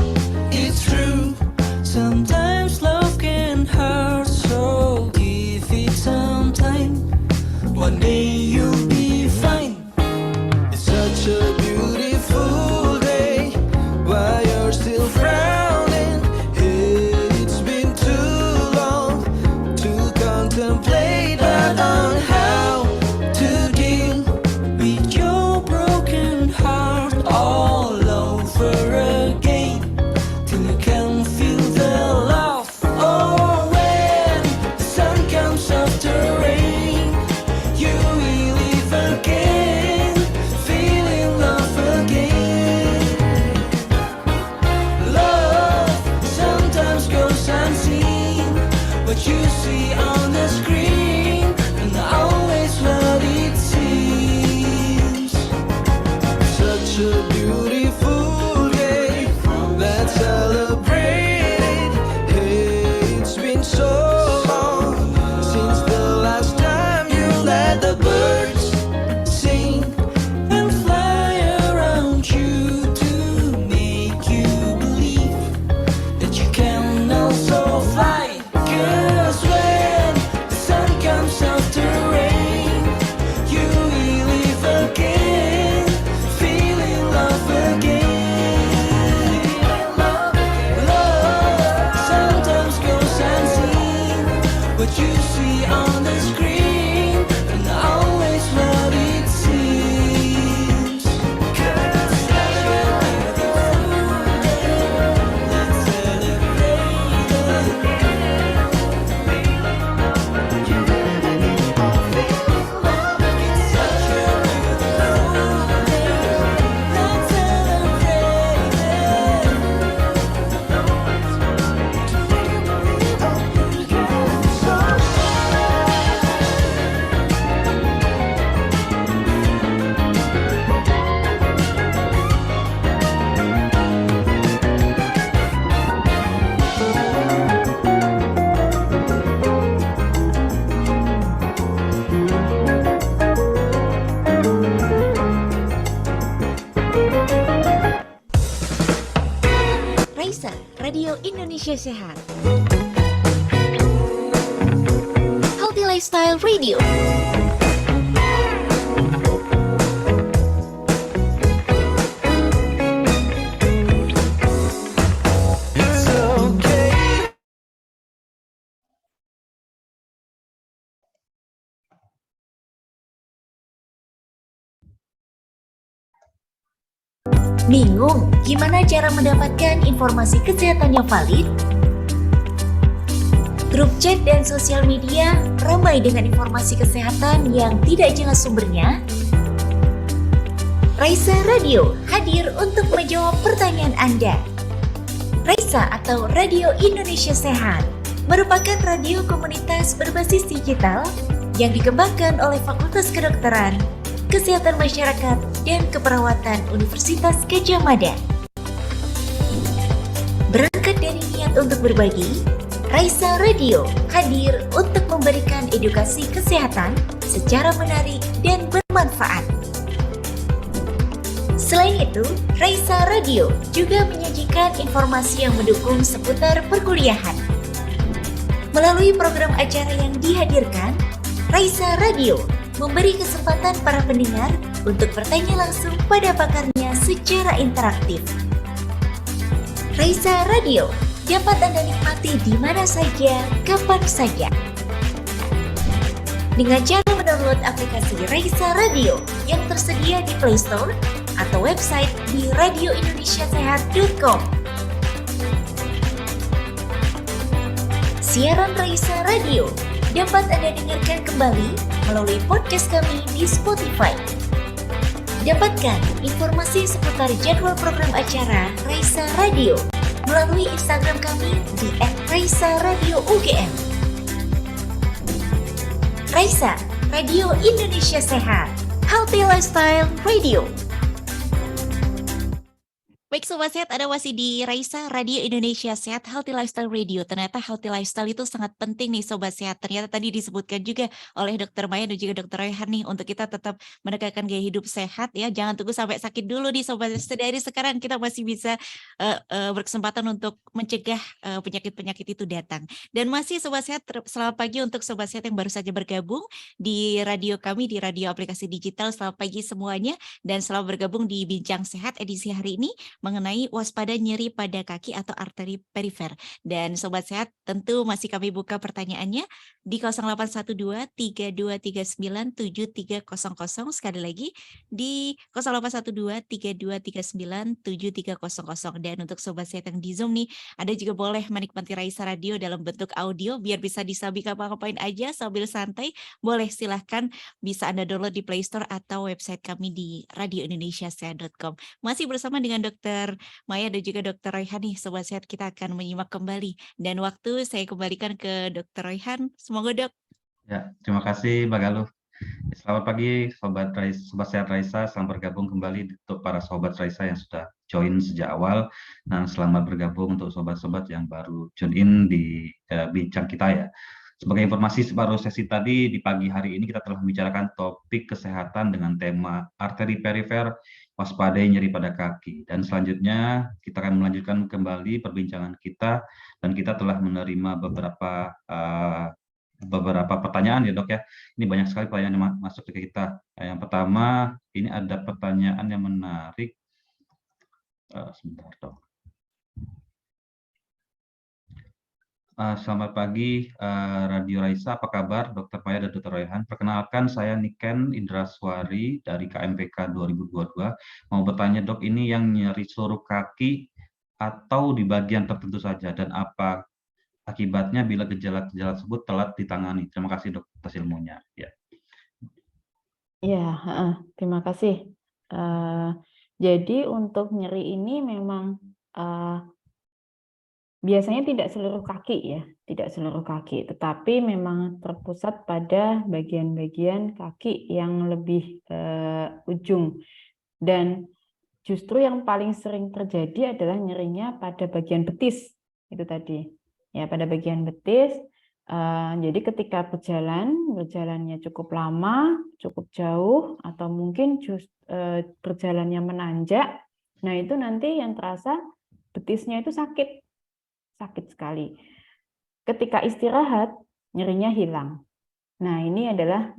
A: it's true. Sometimes love can hurt, so give it some time. One day you'll be fine. It's such a beautiful day, while you're still frowning. It's been too long to contemplate on how to deal with your broken heart all over again, till you can feel the love. Oh, when the sun comes after rain, you will live again, feeling love again. Love sometimes goes unseen, what you see on the screen, and always what it seems. Such a beautiful day, let's celebrate it. Hey, it's been so long since the last time you let the birds sing and fly around you to make you believe that you can also fly. 'Cause when the sun comes after rain, you will live again, feeling love again.
C: Radio Indonesia Sehat. Healthy Lifestyle Radio.
A: It's okay.
C: Bingung gimana cara mendapatkan informasi kesehatan yang valid? Grup chat dan sosial media ramai dengan informasi kesehatan yang tidak jelas sumbernya. Raisa Radio hadir untuk menjawab pertanyaan Anda. Raisa atau Radio Indonesia Sehat merupakan radio komunitas berbasis digital yang dikembangkan oleh Fakultas Kedokteran, Kesehatan Masyarakat, dan Keperawatan Universitas Gadjah Mada. Berangkat dari niat untuk berbagi, Raisa Radio hadir untuk memberikan edukasi kesehatan secara menarik dan bermanfaat. Selain itu, Raisa Radio juga menyajikan informasi yang mendukung seputar perkuliahan. Melalui program acara yang dihadirkan, Raisa Radio memberi kesempatan para pendengar untuk bertanya langsung pada pakarnya secara interaktif. Raisa Radio dapat Anda nikmati di mana saja, kapan saja. Dengan cara mendownload aplikasi Raisa Radio yang tersedia di Play Store atau website di radioindonesiasehat.com. Siaran Raisa Radio dapat Anda dengarkan kembali melalui podcast kami di Spotify. Dapatkan informasi seputar jadwal program acara Raisa Radio melalui Instagram kami di @raisa_radio_ugm. Raisa, Radio Indonesia Sehat, Healthy Lifestyle Radio. Baik Sobat Sehat, ada masih di Raisa Radio Indonesia Sehat Healthy Lifestyle Radio. Ternyata healthy lifestyle itu sangat penting nih Sobat Sehat. Ternyata tadi disebutkan juga oleh Dr. Maya dan juga Dr. Rayhan nih untuk kita tetap menegakkan gaya hidup sehat ya. Jangan tunggu sampai sakit dulu nih Sobat Sehat. Dari sekarang kita masih bisa berkesempatan untuk mencegah penyakit-penyakit itu datang. Dan masih Sobat Sehat, selamat pagi untuk Sobat Sehat yang baru saja bergabung di radio kami, di radio aplikasi digital. Selamat pagi semuanya dan selamat bergabung di Bincang Sehat edisi hari ini mengenai waspada nyeri pada kaki atau arteri perifer. Dan Sobat Sehat tentu masih kami buka pertanyaannya di 0812-3239-7300. Sekali lagi di 0812-3239-7300. Dan untuk Sobat Sehat yang di Zoom nih, Anda juga boleh menikmati Raisa Radio dalam bentuk audio biar bisa disabi kapan-kapan aja sambil santai. Boleh silahkan, bisa Anda download di Play Store atau website kami di radioindonesiasehat.com. Masih bersama dengan Dr. Maya dan juga Dr. Rayhan nih, Sobat Sehat, kita akan menyimak kembali. Dan waktu saya kembalikan ke Dr. Rayhan. Semoga Dok.
E: Ya, terima kasih Mbak Galuh. Selamat pagi Sobat Sehat Raisa, selamat bergabung kembali untuk para Sobat Raisa yang sudah join sejak awal. Dan selamat bergabung untuk Sobat-Sobat yang baru join in di bincang kita ya. Sebagai informasi separuh sesi tadi, di pagi hari ini kita telah membicarakan topik kesehatan dengan tema arteri perifer, waspadai nyeri pada kaki. Dan selanjutnya kita akan melanjutkan kembali perbincangan kita, dan kita telah menerima beberapa pertanyaan ya Dok ya. Ini banyak sekali pertanyaan yang masuk ke kita. Yang pertama, ini ada pertanyaan yang menarik. Sebentar Dok. Selamat pagi Radio Raisa, apa kabar Dr. Maya dan Dr. Rayhan? Perkenalkan saya Niken Indraswari dari KMPK 2022. Mau bertanya Dok, ini yang nyeri seluruh kaki atau di bagian tertentu saja, dan apa akibatnya bila gejala-gejala tersebut telat ditangani? Terima kasih Dok atas ilmunya. Ya,
D: terima kasih. Jadi untuk nyeri ini memang biasanya tidak seluruh kaki ya, tidak seluruh kaki, tetapi memang terpusat pada bagian-bagian kaki yang lebih ujung. Dan justru yang paling sering terjadi adalah nyerinya pada bagian betis, itu tadi. Ya, pada bagian betis. Jadi ketika berjalannya cukup lama, cukup jauh, atau mungkin berjalannya menanjak, nah itu nanti yang terasa betisnya itu sakit. sakit sekali. Ketika istirahat, nyerinya hilang. Nah, ini adalah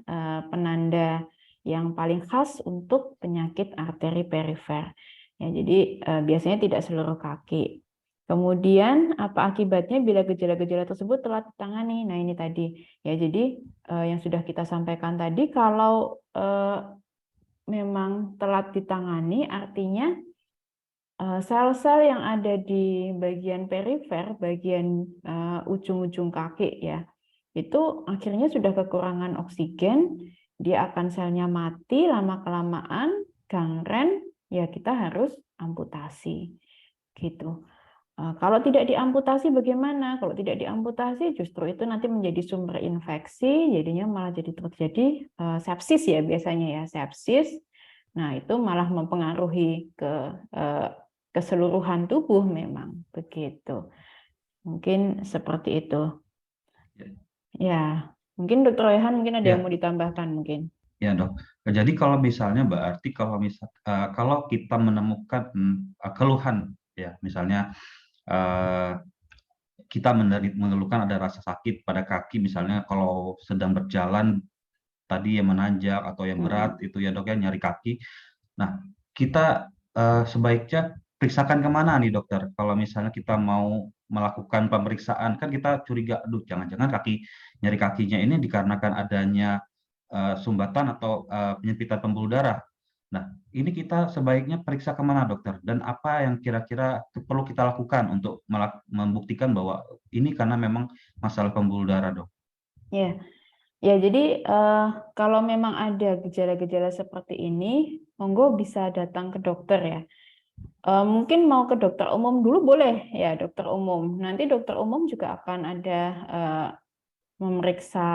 D: penanda yang paling khas untuk penyakit arteri perifer. Ya, jadi biasanya tidak seluruh kaki. Kemudian apa akibatnya bila gejala-gejala tersebut telah ditangani? Nah, ini tadi. Ya, jadi yang sudah kita sampaikan tadi, kalau memang telat ditangani, artinya sel-sel yang ada di bagian perifer, bagian ujung-ujung kaki ya, itu akhirnya sudah kekurangan oksigen, dia akan selnya mati lama-kelamaan, gangren, ya kita harus amputasi. Gitu. Kalau tidak diamputasi bagaimana? Kalau tidak diamputasi justru itu nanti menjadi sumber infeksi, jadinya malah jadi terjadi sepsis ya biasanya ya, sepsis. Nah, itu malah mempengaruhi ke keseluruhan tubuh memang begitu. Mungkin seperti itu. Ya, mungkin Dr. Rehan mungkin ada yang mau ditambahkan mungkin.
E: Ya dok. Jadi kalau misalnya berarti kalau kita menemukan keluhan ya, misalnya kita mengeluhkan ada rasa sakit pada kaki, misalnya kalau sedang berjalan tadi yang menanjak atau yang berat itu ya dok ya, nyari kaki. Nah, kita sebaiknya periksakan kemana nih dokter? Kalau misalnya kita mau melakukan pemeriksaan, kan kita curiga, aduh jangan-jangan nyari kakinya ini dikarenakan adanya sumbatan atau penyempitan pembuluh darah. Nah, ini kita sebaiknya periksa kemana dokter? Dan apa yang kira-kira perlu kita lakukan untuk membuktikan bahwa ini karena memang masalah pembuluh darah dok?
D: Ya, ya jadi kalau memang ada gejala-gejala seperti ini, monggo bisa datang ke dokter ya. Mungkin mau ke dokter umum dulu boleh ya, dokter umum. Nanti dokter umum juga akan ada memeriksa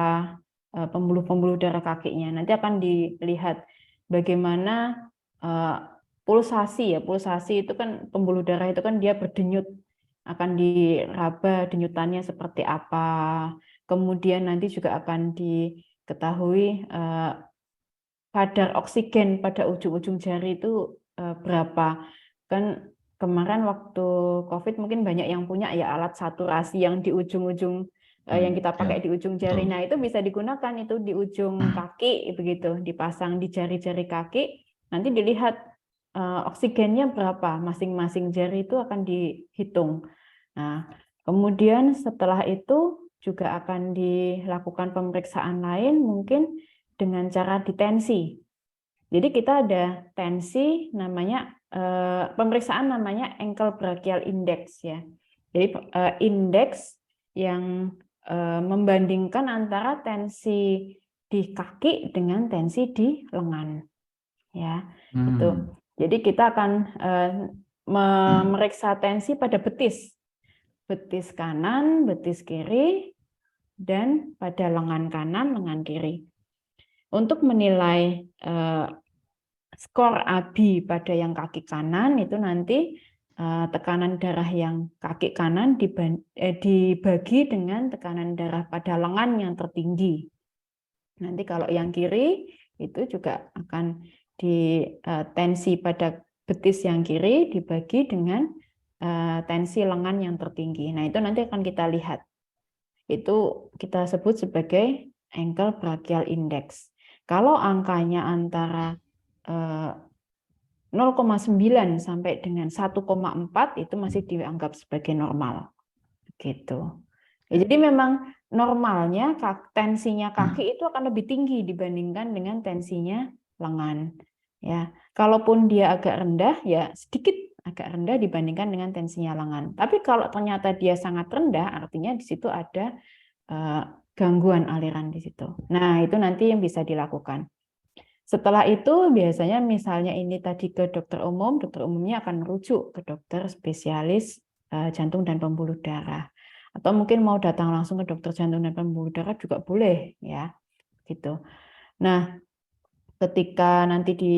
D: pembuluh-pembuluh darah kakinya. Nanti akan dilihat bagaimana pulsasi ya. Pulsasi itu kan pembuluh darah itu kan dia berdenyut, akan diraba denyutannya seperti apa. Kemudian nanti juga akan diketahui kadar oksigen pada ujung-ujung jari itu berapa. Kan kemarin waktu COVID mungkin banyak yang punya ya alat saturasi yang di ujung-ujung yang kita pakai di ujung jari. Nah, itu bisa digunakan itu di ujung kaki begitu, dipasang di jari-jari kaki. Nanti dilihat oksigennya berapa, masing-masing jari itu akan dihitung. Nah, kemudian setelah itu juga akan dilakukan pemeriksaan lain mungkin dengan cara ditensi. Jadi kita ada tensi namanya pemeriksaan namanya ankle brachial index ya. Jadi indeks yang membandingkan antara tensi di kaki dengan tensi di lengan. Ya, itu. Jadi kita akan memeriksa tensi pada betis. Betis kanan, betis kiri, dan pada lengan kanan, lengan kiri. Untuk menilai skor ABI pada yang kaki kanan itu nanti tekanan darah yang kaki kanan dibagi dengan tekanan darah pada lengan yang tertinggi. Nanti kalau yang kiri itu juga akan tensi pada betis yang kiri dibagi dengan tensi lengan yang tertinggi. Nah, itu nanti akan kita lihat. Itu kita sebut sebagai ankle brachial index. Kalau angkanya antara 0,9 sampai dengan 1,4 itu masih dianggap sebagai normal. Gitu. Ya, jadi memang normalnya tensinya kaki itu akan lebih tinggi dibandingkan dengan tensinya lengan. Ya, kalaupun dia agak rendah ya sedikit agak rendah dibandingkan dengan tensinya lengan. Tapi kalau ternyata dia sangat rendah, artinya di situ ada gangguan aliran di situ. Nah, itu nanti yang bisa dilakukan. Setelah itu biasanya misalnya ini tadi ke dokter umumnya akan merujuk ke dokter spesialis jantung dan pembuluh darah. Atau mungkin mau datang langsung ke dokter jantung dan pembuluh darah juga boleh ya. Gitu. Nah, ketika nanti di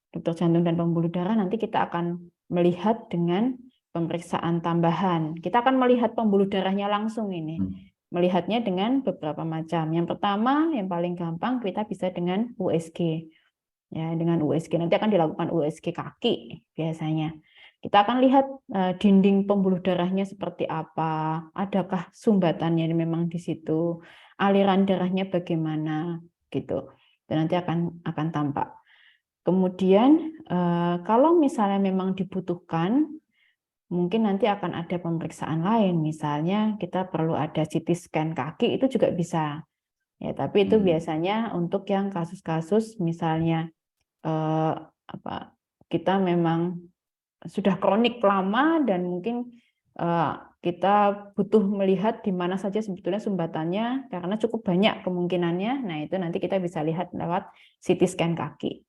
D: dokter jantung dan pembuluh darah nanti kita akan melihat dengan pemeriksaan tambahan. Kita akan melihat pembuluh darahnya langsung ini. Melihatnya dengan beberapa macam. Yang pertama, yang paling gampang kita bisa dengan USG. Ya, dengan USG nanti akan dilakukan USG kaki biasanya. kita akan lihat dinding pembuluh darahnya seperti apa, adakah sumbatannya memang di situ, aliran darahnya bagaimana gitu. Dan nanti akan tampak. Kemudian kalau misalnya memang dibutuhkan, mungkin nanti akan ada pemeriksaan lain, misalnya kita perlu ada CT scan kaki, itu juga bisa. Ya, tapi itu biasanya untuk yang kasus-kasus misalnya kita memang sudah kronik lama dan mungkin kita butuh melihat di mana saja sebetulnya sumbatannya karena cukup banyak kemungkinannya. Nah, itu nanti kita bisa lihat lewat CT scan kaki.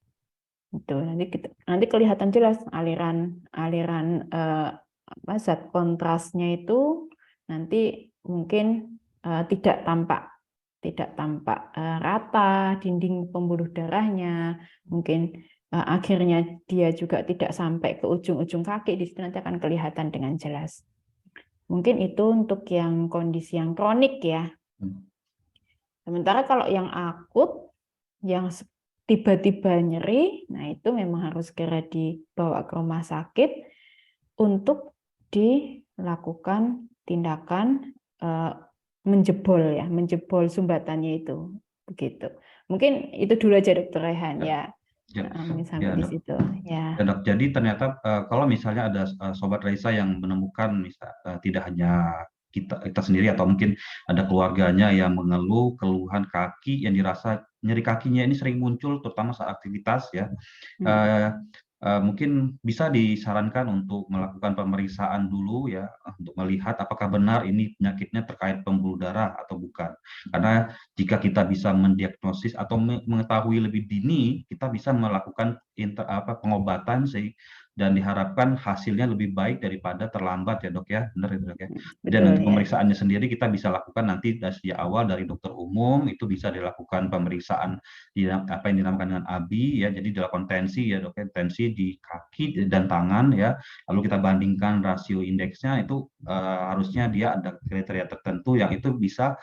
D: Itu nanti kelihatan jelas aliran zat kontrasnya itu nanti mungkin tidak tampak rata dinding pembuluh darahnya, mungkin akhirnya dia juga tidak sampai ke ujung-ujung kaki, di situ nanti akan kelihatan dengan jelas. Mungkin itu untuk yang kondisi yang kronik ya. Sementara kalau yang akut, yang tiba-tiba nyeri, nah itu memang harus segera dibawa ke rumah sakit untuk dilakukan tindakan menjebol sumbatannya itu, begitu. Mungkin itu dulu aja Dokter Rehan ya. Sampai di situ ya.
E: Ya, Dok. Jadi ternyata kalau misalnya ada Sobat Raisa yang menemukan tidak hanya kita sendiri atau mungkin ada keluarganya yang mengeluh keluhan kaki yang dirasa nyeri kakinya ini sering muncul terutama saat aktivitas ya. Mungkin bisa disarankan untuk melakukan pemeriksaan dulu ya untuk melihat apakah benar ini penyakitnya terkait pembuluh darah atau bukan. Karena jika kita bisa mendiagnosis atau mengetahui lebih dini, kita bisa melakukan pengobatan dan diharapkan hasilnya lebih baik daripada terlambat ya Dok ya, benar itu Dok ya. Dan untuk pemeriksaannya sendiri kita bisa lakukan nanti dari awal dari dokter umum, itu bisa dilakukan pemeriksaan apa yang dinamakan dengan ABI ya, jadi dilakukan tensi ya Dok ya, tensi di kaki dan tangan ya, lalu kita bandingkan rasio indeksnya itu harusnya dia ada kriteria tertentu yang itu bisa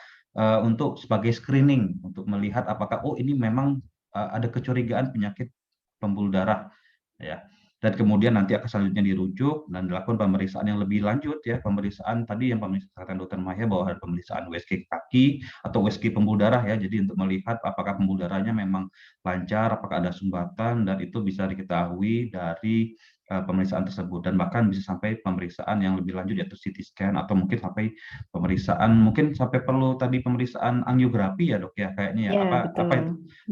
E: untuk sebagai screening untuk melihat apakah ini memang ada kecurigaan penyakit pembuluh darah ya. Dan kemudian nanti akan selanjutnya dirujuk dan dilakukan pemeriksaan yang lebih lanjut ya, pemeriksaan tadi yang pemeriksaan Dokter Maya bahwa ada pemeriksaan USG kaki atau USG pembuluh darah ya, jadi untuk melihat apakah pembuluh darahnya memang lancar, apakah ada sumbatan, dan itu bisa diketahui dari pemeriksaan tersebut, dan bahkan bisa sampai pemeriksaan yang lebih lanjut yaitu CT scan atau mungkin sampai pemeriksaan, mungkin sampai perlu tadi pemeriksaan angiografi ya Dok ya kayaknya ya, apa itu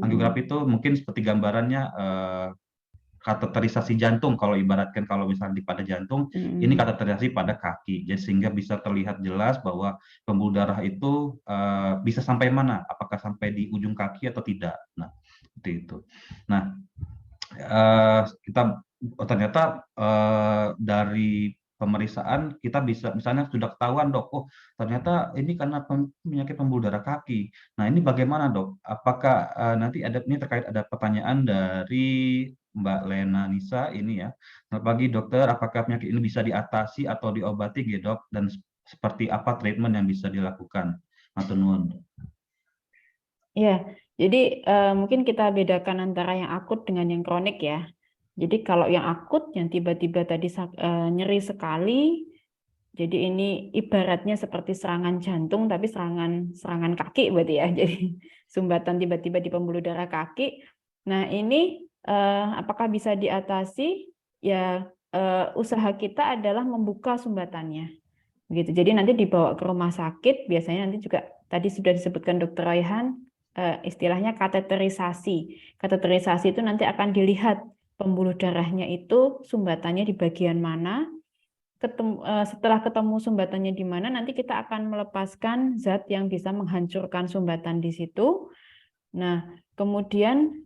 E: angiografi itu mungkin seperti gambarannya kateterisasi jantung, kalau ibaratkan kalau misalnya pada jantung, ini kateterisasi pada kaki, jadi sehingga bisa terlihat jelas bahwa pembuluh darah itu bisa sampai mana, apakah sampai di ujung kaki atau tidak. Nah, seperti itu. Nah, kita ternyata dari pemeriksaan kita bisa misalnya sudah ketahuan Dok, ternyata ini karena penyakit pembuluh darah kaki. Nah, ini bagaimana Dok? Apakah nanti ini terkait ada pertanyaan dari Mbak Lena Nisa ini ya. Selamat pagi Dokter, apakah penyakit ini bisa diatasi atau diobati ya Dok? Dan seperti apa treatment yang bisa dilakukan? Matur nuwun.
D: Ya, jadi mungkin kita bedakan antara yang akut dengan yang kronik ya. Jadi kalau yang akut, yang tiba-tiba tadi nyeri sekali, jadi ini ibaratnya seperti serangan jantung, tapi serangan kaki berarti ya. Jadi sumbatan tiba-tiba di pembuluh darah kaki. Nah ini apakah bisa diatasi? Ya usaha kita adalah membuka sumbatannya. Begitu. Jadi nanti dibawa ke rumah sakit, biasanya nanti juga tadi sudah disebutkan Dr. Raihan, istilahnya kateterisasi. Kateterisasi itu nanti akan dilihat pembuluh darahnya itu sumbatannya di bagian mana. Setelah ketemu sumbatannya di mana, nanti kita akan melepaskan zat yang bisa menghancurkan sumbatan di situ. Nah, kemudian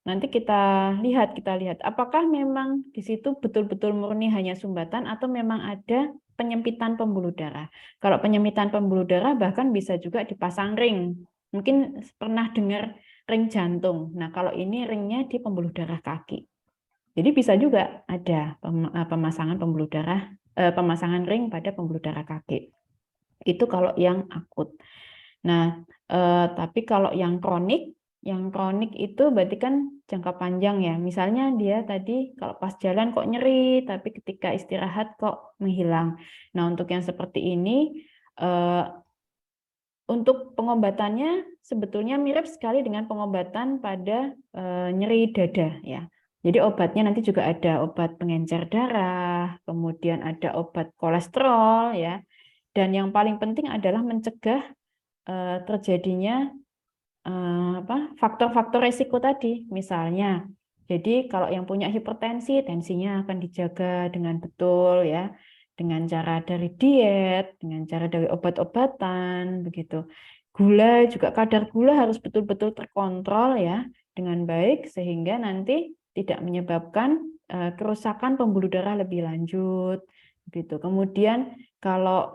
D: nanti kita lihat apakah memang di situ betul-betul murni hanya sumbatan atau memang ada penyempitan pembuluh darah. Kalau penyempitan pembuluh darah bahkan bisa juga dipasang ring. Mungkin pernah dengar ring jantung. Nah, kalau ini ringnya di pembuluh darah kaki. Jadi bisa juga ada pemasangan pembuluh darah, pemasangan ring pada pembuluh darah kaki. Itu kalau yang akut. Nah, tapi kalau yang kronik, yang kronik itu berarti kan jangka panjang ya. Misalnya dia tadi kalau pas jalan kok nyeri, tapi ketika istirahat kok menghilang. Nah, untuk yang seperti ini, untuk pengobatannya sebetulnya mirip sekali dengan pengobatan pada nyeri dada ya. Jadi obatnya nanti juga ada obat pengencer darah, kemudian ada obat kolesterol ya. Dan yang paling penting adalah mencegah terjadinya faktor-faktor resiko tadi. Misalnya, jadi kalau yang punya hipertensi, tensinya akan dijaga dengan betul ya, dengan cara dari diet, dengan cara dari obat-obatan, begitu. Gula juga, kadar gula harus betul-betul terkontrol ya dengan baik sehingga nanti tidak menyebabkan kerusakan pembuluh darah lebih lanjut, gitu. Kemudian kalau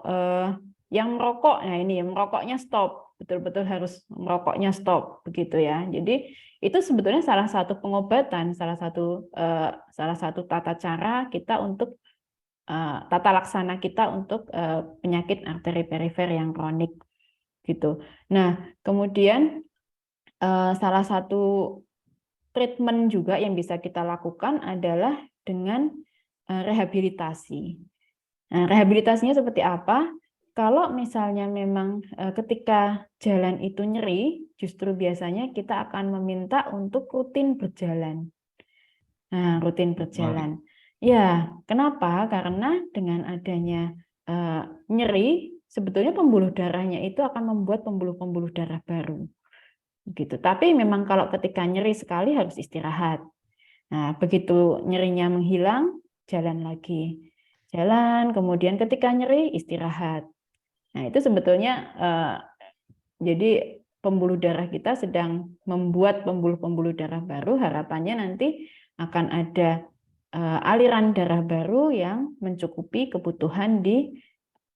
D: yang merokok, nah ini merokoknya stop, betul-betul harus merokoknya stop, begitu ya. Jadi itu sebetulnya salah satu pengobatan, salah satu tata cara kita untuk tata laksana kita untuk penyakit arteri perifer yang kronik gitu. Nah, kemudian salah satu treatment juga yang bisa kita lakukan adalah dengan rehabilitasi. Nah, rehabilitasinya seperti apa? Kalau misalnya memang ketika jalan itu nyeri, justru biasanya kita akan meminta untuk rutin berjalan. Nah, rutin berjalan. Ya, kenapa? Karena dengan adanya nyeri, sebetulnya pembuluh darahnya itu akan membuat pembuluh-pembuluh darah baru. Gitu. Tapi memang kalau ketika nyeri sekali harus istirahat. Nah, begitu nyerinya menghilang, jalan lagi. Jalan, kemudian ketika nyeri, istirahat. Nah, itu sebetulnya jadi pembuluh darah kita sedang membuat pembuluh-pembuluh darah baru, harapannya nanti akan ada aliran darah baru yang mencukupi kebutuhan di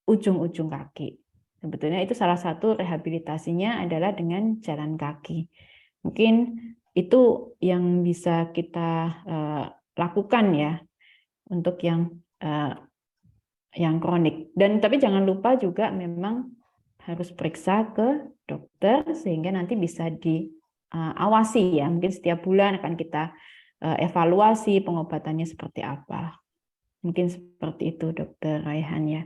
D: ujung-ujung kaki. Sebetulnya itu salah satu rehabilitasinya adalah dengan jalan kaki. Mungkin itu yang bisa kita lakukan ya untuk yang kronik. Dan tapi jangan lupa juga memang harus periksa ke dokter sehingga nanti bisa diawasi ya. Mungkin setiap bulan akan kita evaluasi pengobatannya seperti apa. Mungkin seperti itu, Dokter Raihan ya.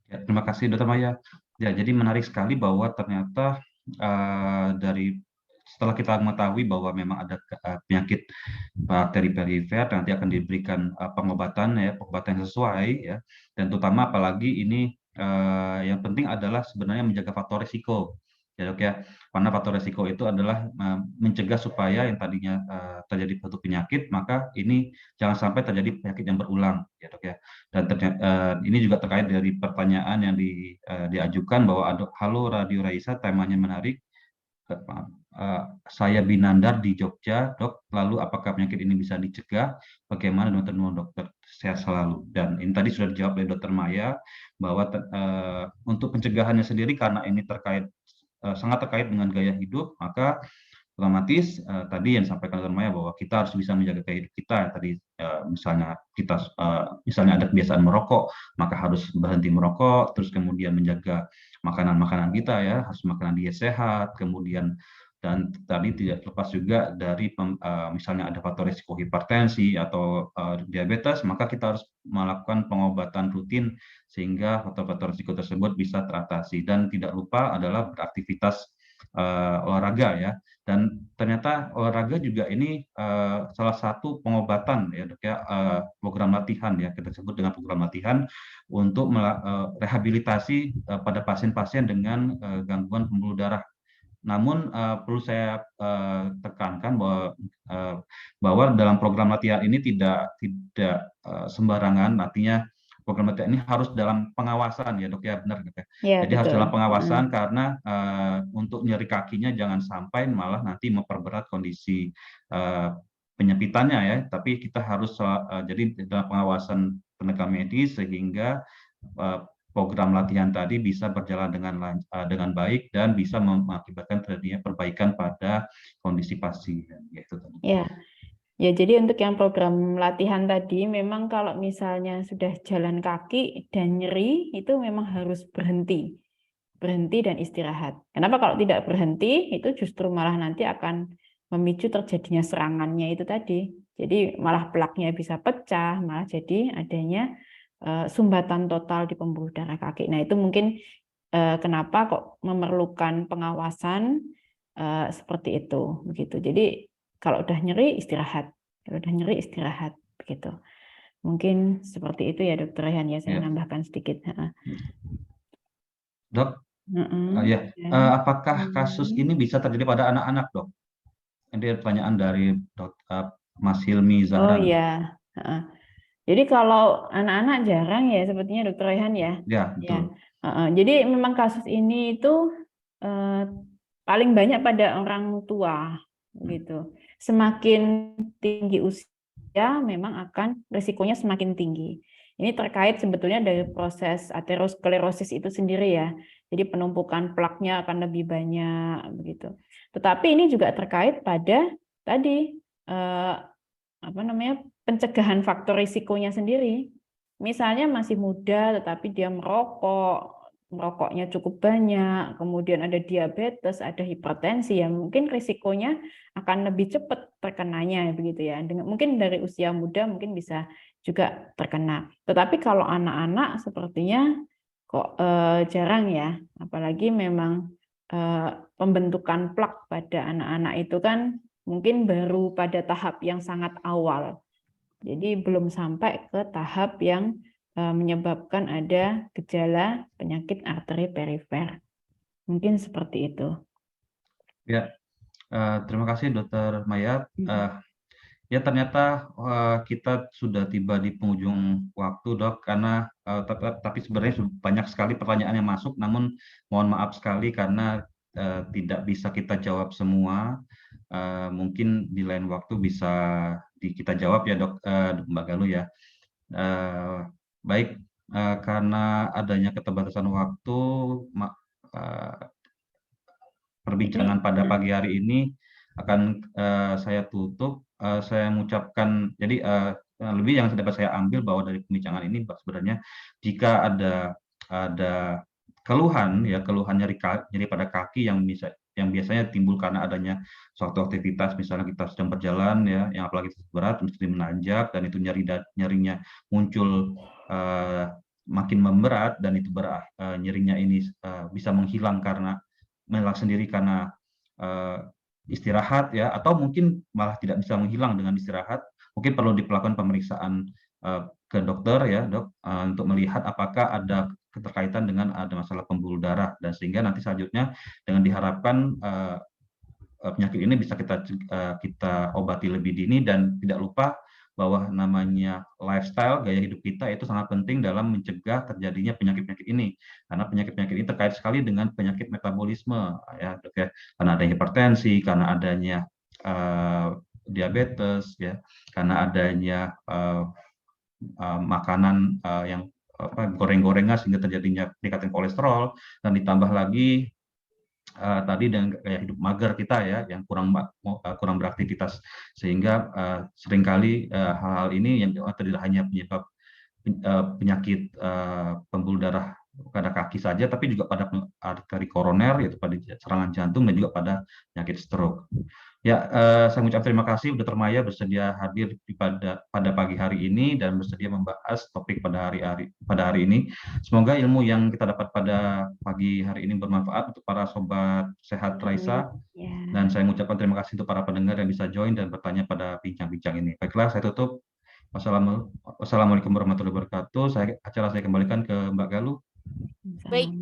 E: Ya, terima kasih Dokter Maya. Ya, jadi menarik sekali bahwa ternyata setelah kita mengetahui bahwa memang ada penyakit arteri perifer, nanti akan diberikan pengobatan yang sesuai ya, dan terutama apalagi ini yang penting adalah sebenarnya menjaga faktor risiko ya Dok ya, karena faktor risiko itu adalah mencegah supaya yang tadinya terjadi suatu penyakit, maka ini jangan sampai terjadi penyakit yang berulang ya Dok ya. Dan ini juga terkait dari pertanyaan yang diajukan bahwa halo Radio Raisa, temanya menarik. Saya Binandar di Jogja, Dok. Lalu apakah penyakit ini bisa dicegah? Bagaimana dokter sehat selalu? Dan ini tadi sudah dijawab oleh Dokter Maya bahwa untuk pencegahannya sendiri karena ini sangat terkait dengan gaya hidup, maka otomatis tadi yang disampaikan Dokter Maya bahwa kita harus bisa menjaga gaya hidup kita. Tadi misalnya ada kebiasaan merokok, maka harus berhenti merokok, terus kemudian menjaga makanan-makanan kita ya, harus makanan diet sehat, kemudian dan tadi tidak lepas juga dari misalnya ada faktor risiko hipertensi atau diabetes, maka kita harus melakukan pengobatan rutin sehingga faktor-faktor risiko tersebut bisa teratasi. Dan tidak lupa adalah beraktivitas olahraga ya. Dan ternyata olahraga juga ini salah satu pengobatan ya Dok ya, program latihan ya, kita sebut dengan program latihan untuk rehabilitasi pada pasien-pasien dengan gangguan pembuluh darah. Namun perlu saya tekankan bahwa dalam program latihan ini tidak sembarangan, artinya program latihan ini harus dalam pengawasan ya Dok ya, benar Dok ya.
D: Ya,
E: jadi betul. Harus dalam pengawasan karena untuk nyeri kakinya jangan sampai malah nanti memperberat kondisi penyempitannya ya, tapi kita harus jadi dalam pengawasan tenaga medis sehingga program latihan tadi bisa berjalan dengan baik dan bisa mengakibatkan terjadinya perbaikan pada kondisi pasien. Yaitu tadi.
D: Ya. Ya, jadi untuk yang program latihan tadi, memang kalau misalnya sudah jalan kaki dan nyeri, itu memang harus berhenti. berhenti dan istirahat. Kenapa kalau tidak berhenti itu justru malah nanti akan memicu terjadinya serangannya itu tadi. Jadi malah plaknya bisa pecah, malah jadi adanya sumbatan total di pembuluh darah kaki. Nah itu mungkin kenapa kok memerlukan pengawasan seperti itu, begitu. Jadi kalau udah nyeri istirahat, begitu. Mungkin seperti itu ya Dokter Rehan ya, saya
E: Ya.
D: nambahkan sedikit.
E: Dok, ya, apakah kasus ini bisa terjadi pada anak-anak, Dok? Ini pertanyaan dari Mas Hilmi
D: Oh
E: Zahran.
D: ya, jadi kalau anak-anak jarang ya sepertinya Dokter Rehan ya.
E: Ya, betul.
D: Jadi memang kasus ini itu paling banyak pada orang tua, gitu. Semakin tinggi usia, memang akan risikonya semakin tinggi. Ini terkait sebetulnya dari proses aterosklerosis itu sendiri ya. Jadi penumpukan plaknya akan lebih banyak, begitu. Tetapi ini juga terkait pada tadi pencegahan faktor risikonya sendiri. Misalnya masih muda tetapi dia merokoknya cukup banyak, kemudian ada diabetes, ada hipertensi, ya mungkin risikonya akan lebih cepat terkenanya begitu ya. Mungkin dari usia muda mungkin bisa juga terkena. Tetapi kalau anak-anak sepertinya kok jarang ya, apalagi memang pembentukan plak pada anak-anak itu kan mungkin baru pada tahap yang sangat awal. Jadi belum sampai ke tahap yang menyebabkan ada gejala penyakit arteri perifer. Mungkin seperti itu.
E: Ya, terima kasih Dokter Maya. Ya ternyata kita sudah tiba di penghujung waktu, Dok, karena tapi sebenarnya banyak sekali pertanyaan yang masuk, namun mohon maaf sekali karena tidak bisa kita jawab semua. Mungkin di lain waktu bisa kita jawab ya, Dok, Mbak Galuh ya. Baik, karena adanya keterbatasan waktu, perbincangan pada pagi hari ini akan saya tutup. Saya mengucapkan, jadi lebih yang dapat saya ambil bahwa dari pembicaraan ini sebenarnya jika ada keluhan nyeri pada kaki yang biasanya timbul karena adanya suatu aktivitas, misalnya kita sedang berjalan ya, yang apalagi berat mesti menanjak dan itu nyerinya muncul makin memberat dan itu nyerinya ini bisa menghilang sendiri karena istirahat ya, atau mungkin malah tidak bisa menghilang dengan istirahat, mungkin perlu dilakukan pemeriksaan ke dokter ya, Dok, untuk melihat apakah ada keterkaitan dengan ada masalah pembuluh darah, dan sehingga nanti selanjutnya dengan diharapkan penyakit ini bisa kita obati lebih dini. Dan tidak lupa bahwa namanya lifestyle, gaya hidup kita itu sangat penting dalam mencegah terjadinya penyakit-penyakit ini, karena penyakit-penyakit ini terkait sekali dengan penyakit metabolisme ya, Dok, ya, karena adanya hipertensi, karena adanya diabetes ya, karena adanya makanan yang goreng-gorengan sehingga terjadinya peningkatan kolesterol, dan ditambah lagi tadi dengan gaya hidup mager kita ya, yang kurang beraktivitas, sehingga seringkali hal-hal ini yang tidak hanya penyebab penyakit pembuluh darah pada kaki saja, tapi juga pada arteri koroner, yaitu pada serangan jantung, dan juga pada penyakit stroke. Ya, saya mengucapkan terima kasih Dr. Maya bersedia hadir pada pagi hari ini dan bersedia membahas topik pada hari ini. Semoga ilmu yang kita dapat pada pagi hari ini bermanfaat untuk para sobat sehat Raisa. Dan saya mengucapkan terima kasih untuk para pendengar yang bisa join dan bertanya pada bincang-bincang ini. Baiklah, saya tutup. Wassalamualaikum warahmatullahi wabarakatuh. Acara saya kembalikan ke Mbak Galuh.
C: Baik.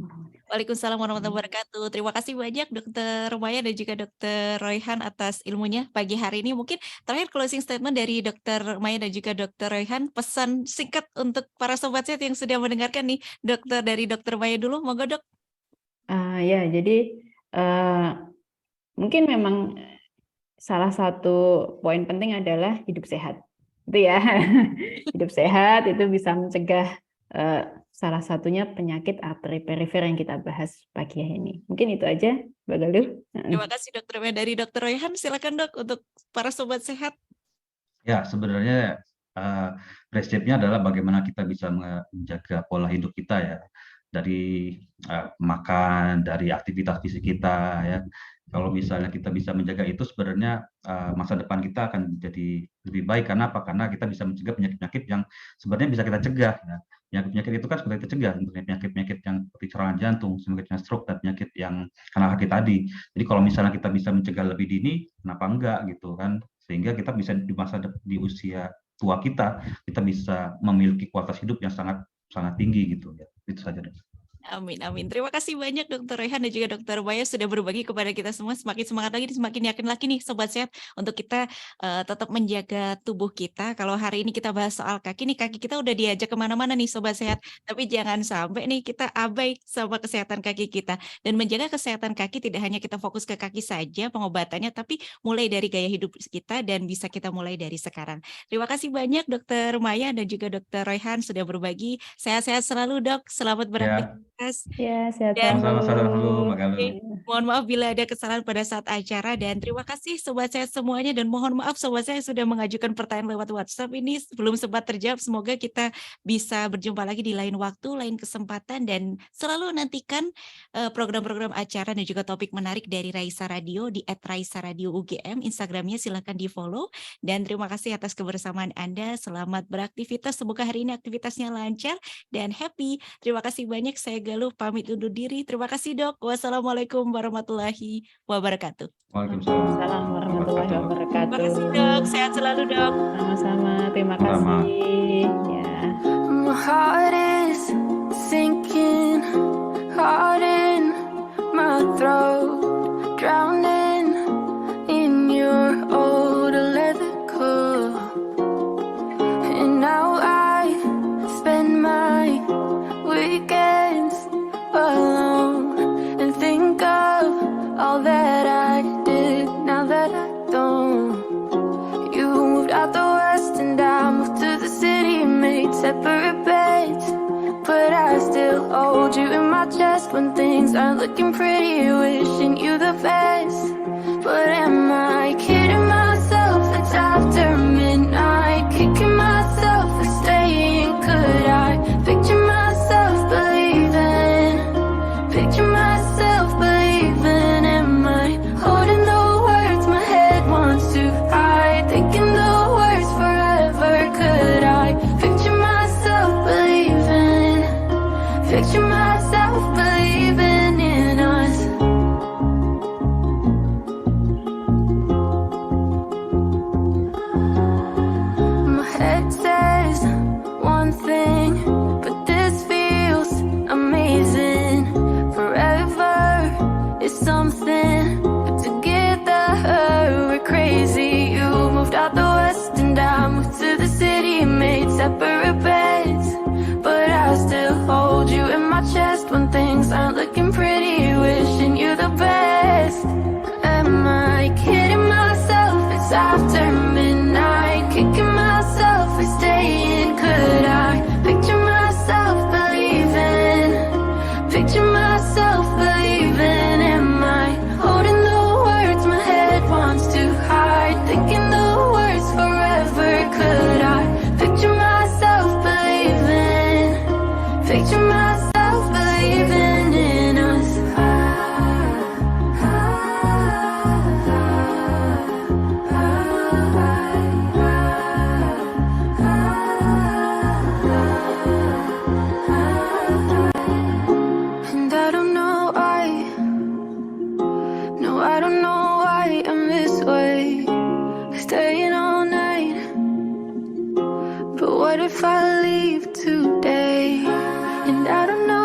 C: Waalaikumsalam warahmatullahi wabarakatuh. Terima kasih banyak Dokter Maya dan juga Dokter Royhan atas ilmunya pagi hari ini. Mungkin terakhir closing statement dari Dokter Maya dan juga Dokter Royhan, pesan singkat untuk para sobat sehat yang sudah mendengarkan nih. Dari Dokter Maya dulu, monggo Dok.
D: Ya, jadi mungkin memang salah satu poin penting adalah hidup sehat. Itu ya, hidup sehat itu bisa mencegah salah satunya penyakit arteri perifer yang kita bahas pagi ini. Mungkin itu aja, Mbak Galuh.
C: Terima kasih Dokter Maya. Dari Dokter Royhan, silakan Dok untuk para sobat sehat.
E: Ya, sebenarnya prinsipnya adalah bagaimana kita bisa menjaga pola hidup kita ya. dari makan, dari aktivitas fisik kita ya. Kalau misalnya kita bisa menjaga itu, sebenarnya masa depan kita akan jadi lebih baik. Karena apa? Karena kita bisa mencegah penyakit-penyakit yang sebenarnya bisa kita cegah. Ya. Penyakit-penyakit itu kan sudah kita cegah, penyakit-penyakit yang seperti serangan jantung, penyakit stroke, dan penyakit yang karena kaki tadi. Jadi kalau misalnya kita bisa mencegah lebih dini, kenapa enggak gitu kan? Sehingga kita bisa di usia tua kita bisa memiliki kualitas hidup yang sangat tinggi gitu ya. Itu saja.
C: Amin, amin. Terima kasih banyak Dr. Royhan dan juga Dr. Maya sudah berbagi kepada kita semua. Semakin semangat lagi, semakin yakin lagi nih Sobat Sehat untuk kita tetap menjaga tubuh kita. Kalau hari ini kita bahas soal kaki nih, kaki kita udah diajak kemana-mana nih Sobat Sehat. Tapi jangan sampai nih kita abai sama kesehatan kaki kita. Dan menjaga kesehatan kaki tidak hanya kita fokus ke kaki saja pengobatannya, tapi mulai dari gaya hidup kita dan bisa kita mulai dari sekarang. Terima kasih banyak Dr. Maya dan juga Dr. Royhan sudah berbagi. Sehat-sehat selalu Dok, selamat beraktivitas.
D: Ya, sehat
C: Dan
E: Sama-sama, Mbak Galuh.
C: mohon maaf bila ada kesalahan pada saat acara, dan terima kasih Sobat Sehat semuanya, dan mohon maaf Sobat Sehat sudah mengajukan pertanyaan lewat WhatsApp ini belum sempat terjawab. Semoga kita bisa berjumpa lagi di lain waktu, lain kesempatan, dan selalu nantikan program-program acara dan juga topik menarik dari Raisa Radio di @raisaradio_ugm. Instagramnya silahkan di follow, dan terima kasih atas kebersamaan Anda. Selamat beraktivitas, semoga hari ini aktivitasnya lancar dan happy. Terima kasih banyak, saya Galuh pamit undur diri. Terima kasih Dok. Wassalamualaikum warahmatullahi wabarakatuh.
E: Waalaikumsalam.
D: Salam warahmatullahi wabarakatuh.
C: Terima kasih Dok. Sehat selalu Dok.
D: Sama-sama, terima
E: Sama.
D: kasih. Ya.
B: My heart is sinking hard in my throat, drowning in your old leather coat. And now I spend my weekends alone and think of all that I did now that I don't. You moved out the west and I moved to the city, made separate beds, but I still hold you in my chest when things aren't looking pretty, wishing you the best. But am I kidding myself? It's after midnight, kicking myself for staying. Could I picture myself believing? Picture myself believing. Am I holding the words my head wants to hide? Thinking the words forever. Could I picture myself believing? Picture myself believing in us. My head says one thing, but this feels amazing. Forever is something, but together we're crazy. You moved out the west and I moved to the city, made separate beds, but I still hold you in my chest when things aren't looking pretty, wishing you the best. Am I kidding myself? It's after midnight, kicking myself for staying. Could I picture myself believing? Picture myself believing. Am I holding the words my head wants to hide? Thinking the words forever. Could I picture myself believing? Picture myself believing in us. And I don't know why. No, I don't know why I'm this way, staying all night. But what if I leave today? And I don't know